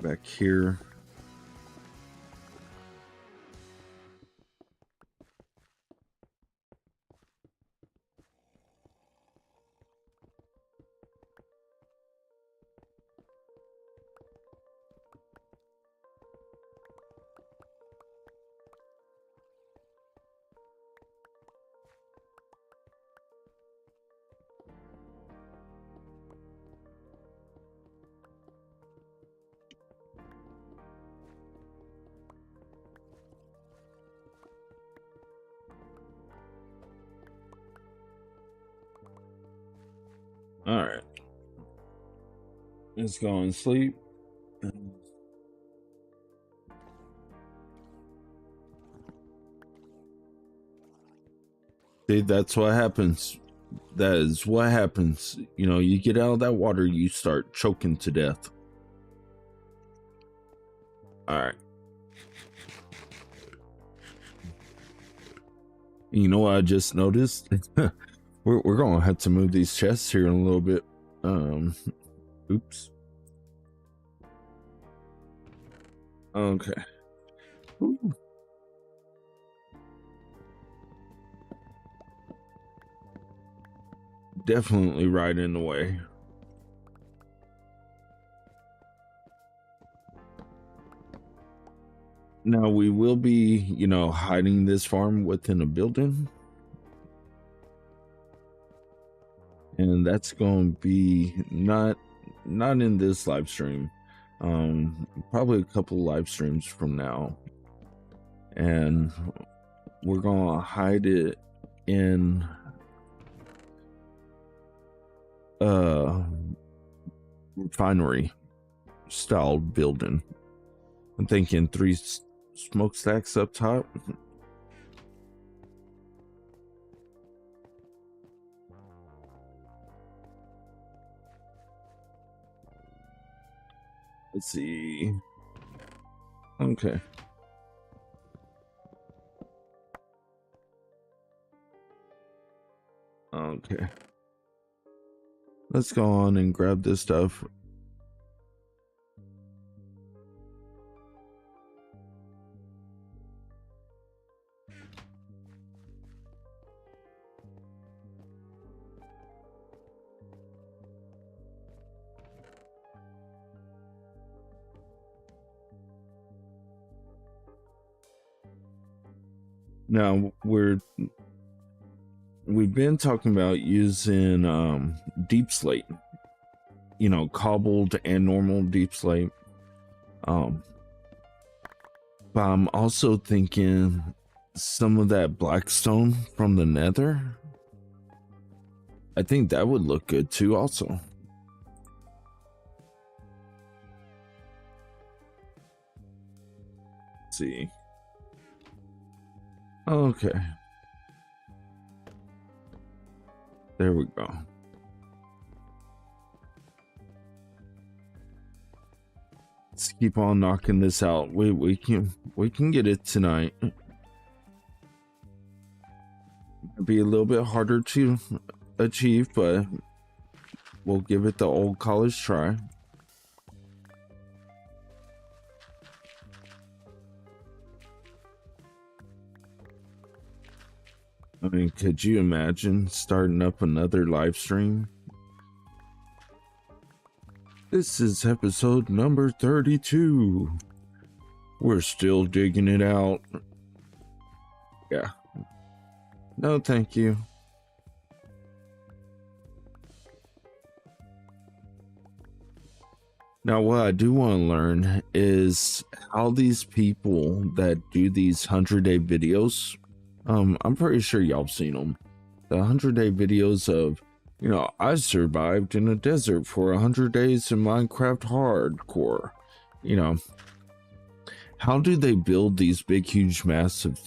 Speaker 1: back here. All right. Let's go and sleep. See, that's what happens. That is what happens. You know, you get out of that water, you start choking to death. All right. You know what I just noticed? we're gonna have to move these chests here in a little bit. Oops. Okay. Ooh. Definitely right in the way. Now we will be, you know, hiding this farm within a building. And that's going to be not not in this live stream. Probably a couple live streams from now, and we're gonna hide it in refinery style building. I'm thinking 3 smokestacks up top. Let's see. Okay. Okay. Let's go on and grab this stuff. Now we've been talking about using deep slate, you know, cobbled and normal deep slate. But I'm also thinking some of that blackstone from the nether. I think that would look good too also. Let's see. Okay. There we go. Let's keep on knocking this out. We can get it tonight. It'll be a little bit harder to achieve, but we'll give it the old college try. I mean, could you imagine starting up another live stream? This is episode number 32. We're still digging it out. Yeah. No, thank you. Now, what I do want to learn is how these people that do these 100-day videos, I'm pretty sure y'all seen them. The 100-day videos of, you know, I survived in a desert for 100 days in Minecraft hardcore. You know, how do they build these big, huge, massive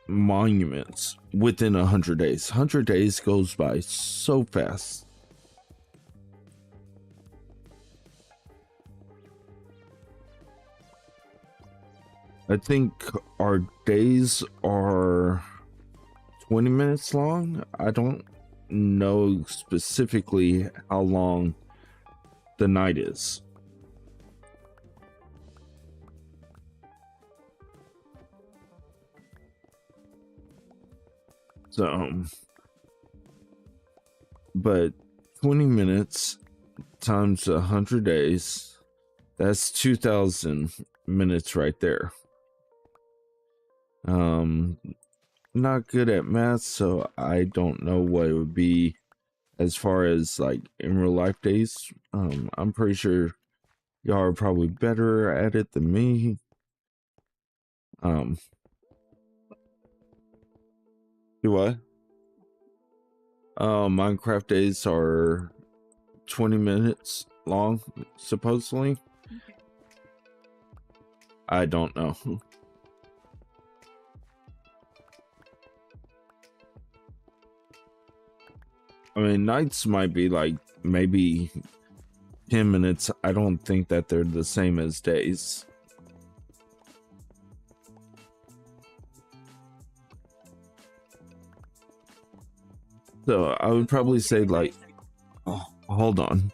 Speaker 1: monuments within 100 days? 100 days goes by so fast. I think our days are 20 minutes long. I don't know specifically how long the night is. So, but 20 minutes times 100 days, that's 2,000 minutes right there. Not good at math, so I don't know what it would be as far as like in real life days. I'm pretty sure y'all are probably better at it than me. Do what? Minecraft days are 20 minutes long, supposedly.
Speaker 2: Okay.
Speaker 1: I don't know. I mean, nights might be like maybe 10 minutes. I don't think that they're the same as days. So I would probably say like, oh, hold on.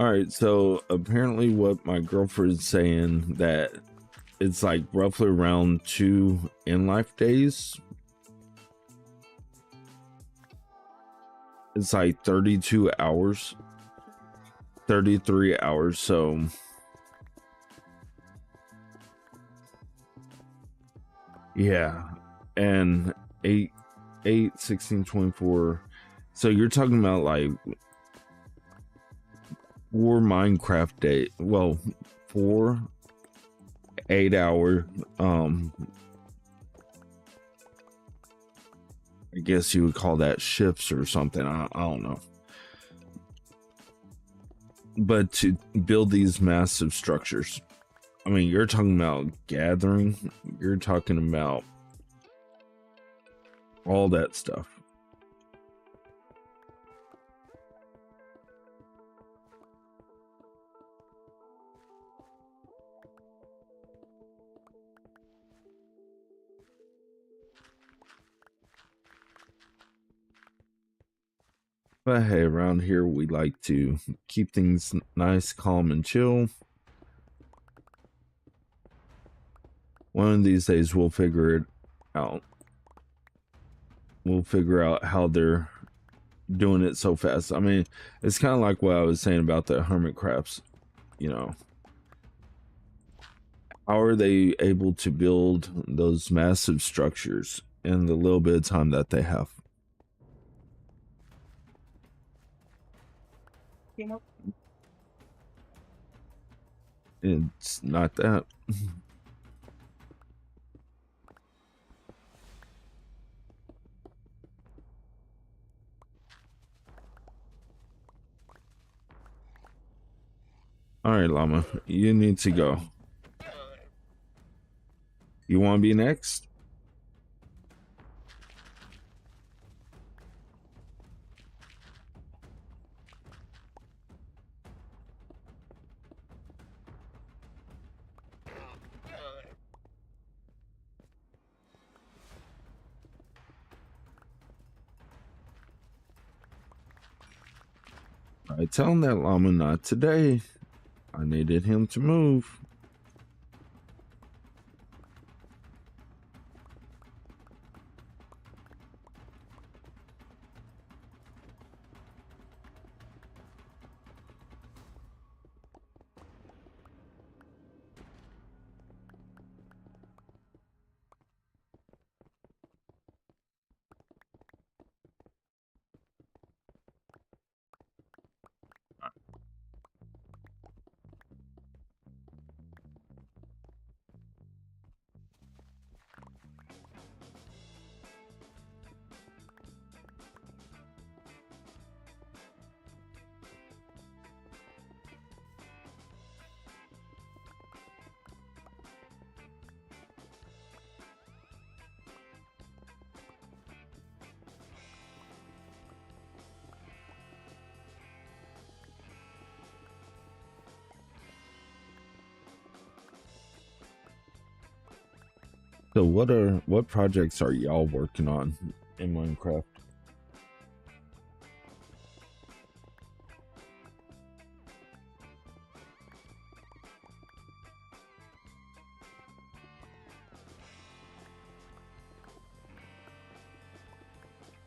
Speaker 1: All right, so apparently what my girlfriend's saying that it's like roughly around 2 in life days. It's like 32 hours, 33 hours. So yeah, and 8, 16, 24. So you're talking about like 4 Minecraft day. Well, 4 8-hour I guess you would call that shifts or something. I don't know. But to build these massive structures, I mean, you're talking about gathering, you're talking about all that stuff. But hey, around here we like to keep things nice, calm, and chill. One of these days we'll figure it out. We'll figure out how they're doing it so fast. I mean, it's kind of like what I was saying about the hermit crabs, you know. How are they able to build those massive structures in the little bit of time that they have? It's not that. All right, llama, you need to go. You want to be next? I tell him that llama not today. I needed him to move. So what projects are y'all working on in Minecraft?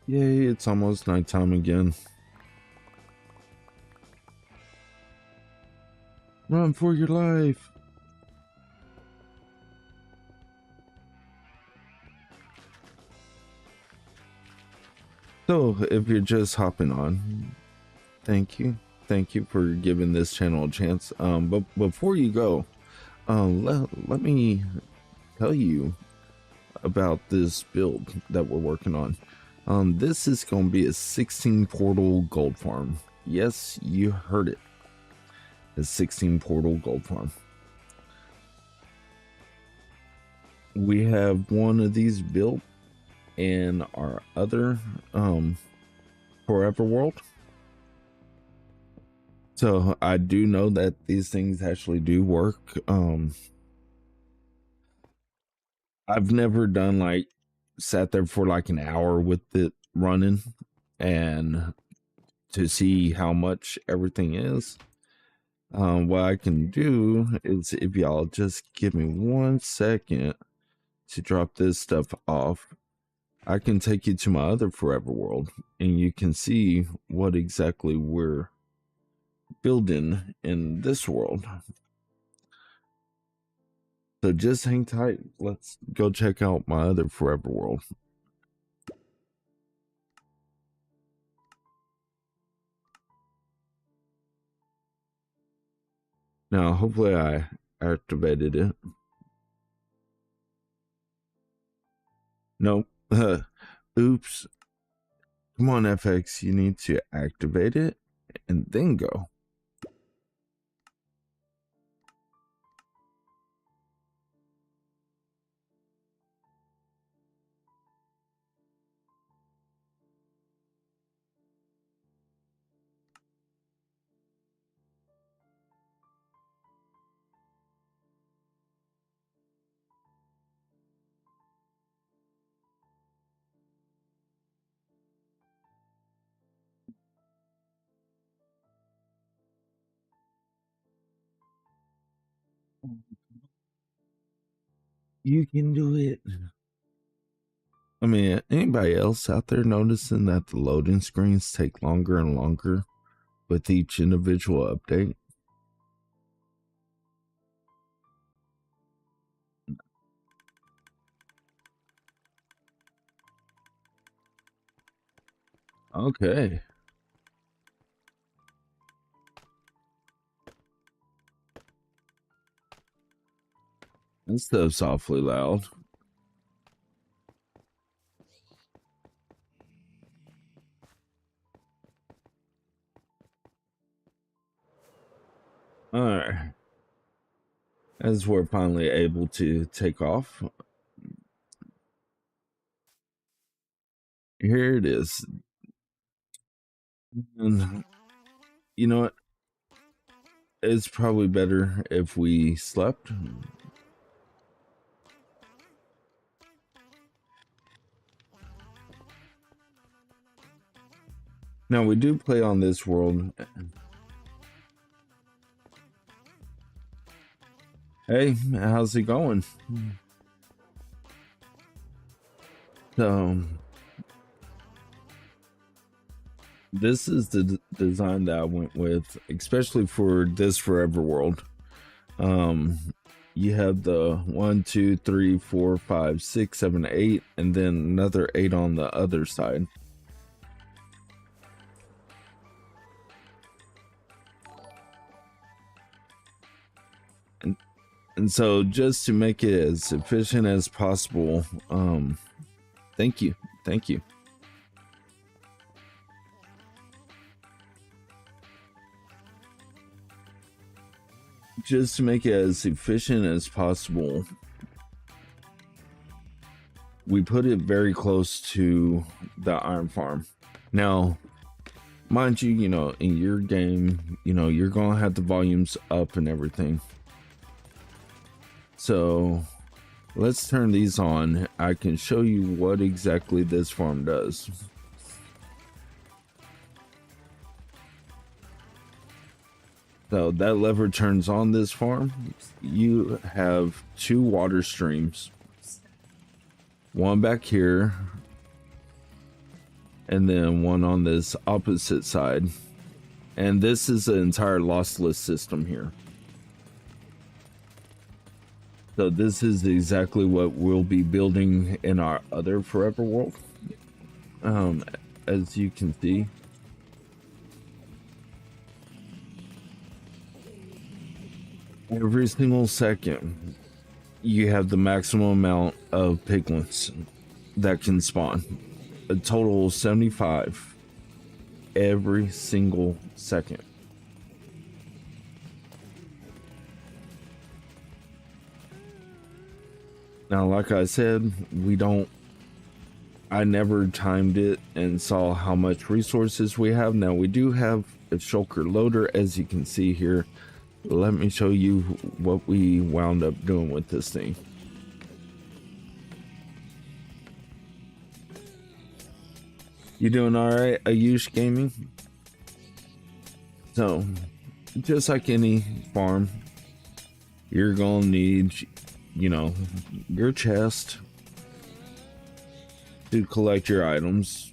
Speaker 1: Yay, it's almost nighttime again. Run for your life. So if you're just hopping on, thank you. Thank you for giving this channel a chance. But before you go, let me tell you about this build that we're working on. This is going to be a 16 portal gold farm. Yes, you heard it. A 16 portal gold farm. We have one of these built in our other forever world. So I do know that these things actually do work. I've never done like sat there for like an hour with it running and to see how much everything is. What I can do is, if y'all just give me 1 second to drop this stuff off, I can take you to my other forever world and you can see what exactly we're building in this world. So just hang tight. Let's go check out my other forever world. Now, hopefully I activated it. Nope. Oops. Come on, FX. You need to activate it and then go. You can do it. I mean, anybody else out there noticing that the loading screens take longer and longer with each individual update? Okay. That stuff's awfully loud. Alright. As we're finally able to take off, here it is. And you know what? It's probably better if we slept. Now, we do play on this world. Hey, how's it going? So, this is the design that I went with, especially for this forever world. You have the 1, 2, 3, 4, 5, 6, 7, 8, and then another 8 on the other side. And so, just to make it as efficient as possible, thank you. Just to make it as efficient as possible, we put it very close to the iron farm. Now, mind you, in your game, you're gonna have the volumes up and everything. So let's turn these on. I can show you what exactly this farm does. So that lever turns on this farm. You have 2 water streams, one back here and then one on this opposite side. And this is the entire lossless system here. So this is exactly what we'll be building in our other forever world. As you can see, every single second you have the maximum amount of piglins that can spawn, a total of 75 every single second. Now, like I said, I never timed it and saw how much resources we have. Now, we do have a shulker loader, as you can see here. Let me show you what we wound up doing with this thing. You doing all right, Ayush Gaming? So, just like any farm, you're gonna need, you know, your chest to collect your items,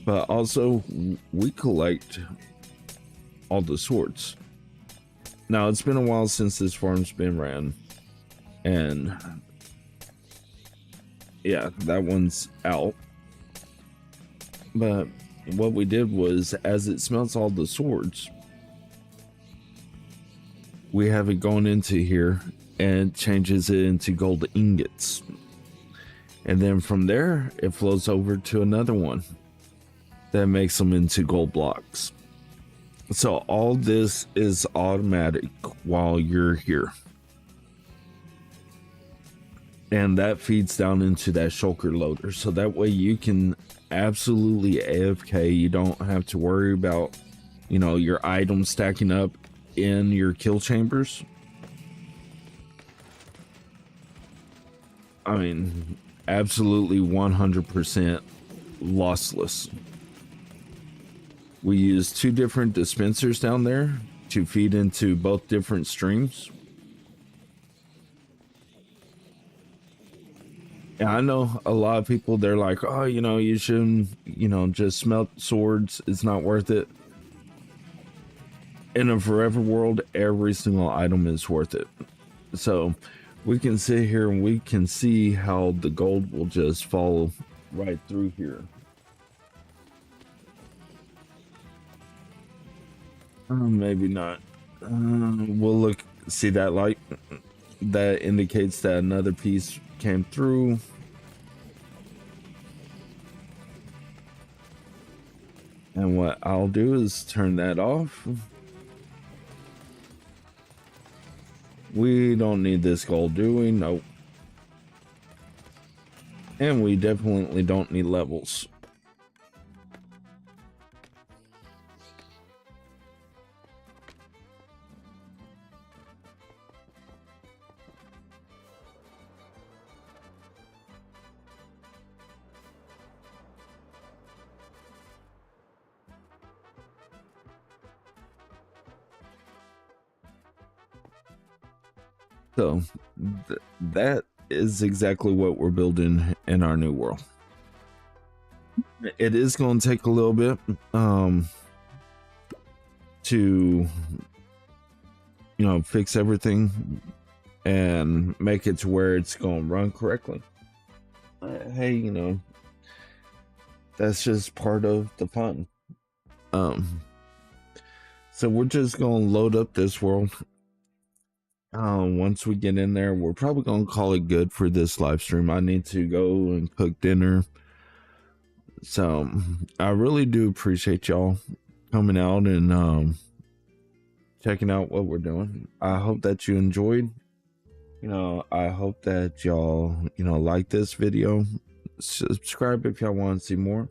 Speaker 1: but also we collect all the swords. Now, it's been a while since this farm's been ran, and yeah, that one's out. But what we did was, as it smelts all the swords, we have it going into here and changes it into gold ingots. And then from there, it flows over to another one that makes them into gold blocks. So all this is automatic while you're here. And that feeds down into that shulker loader. So that way you can absolutely AFK. You don't have to worry about, you know, your items stacking up in your kill chambers. I mean, absolutely 100% lossless. We use 2 different dispensers down there to feed into both different streams. And I know a lot of people, they're like, oh, you know, you shouldn't, you know, just smelt swords. It's not worth it. In a forever world, every single item is worth it. So we can sit here and we can see how the gold will just fall right through here. Maybe not. We'll look, see that light? That indicates that another piece came through. And what I'll do is turn that off. We don't need this gold, do we? Nope. And we definitely don't need levels. So that is exactly what we're building in our new world. It is going to take a little bit to, you know, fix everything and make it to where it's going to run correctly. Hey, you know, that's just part of the fun. So we're just going to load up this world. Once we get in there, we're probably gonna call it good for this live stream. I need to go and cook dinner. So I really do appreciate y'all coming out and checking out what we're doing. I hope that you enjoyed. You know, I hope that y'all, you know, like this video. Subscribe if y'all want to see more.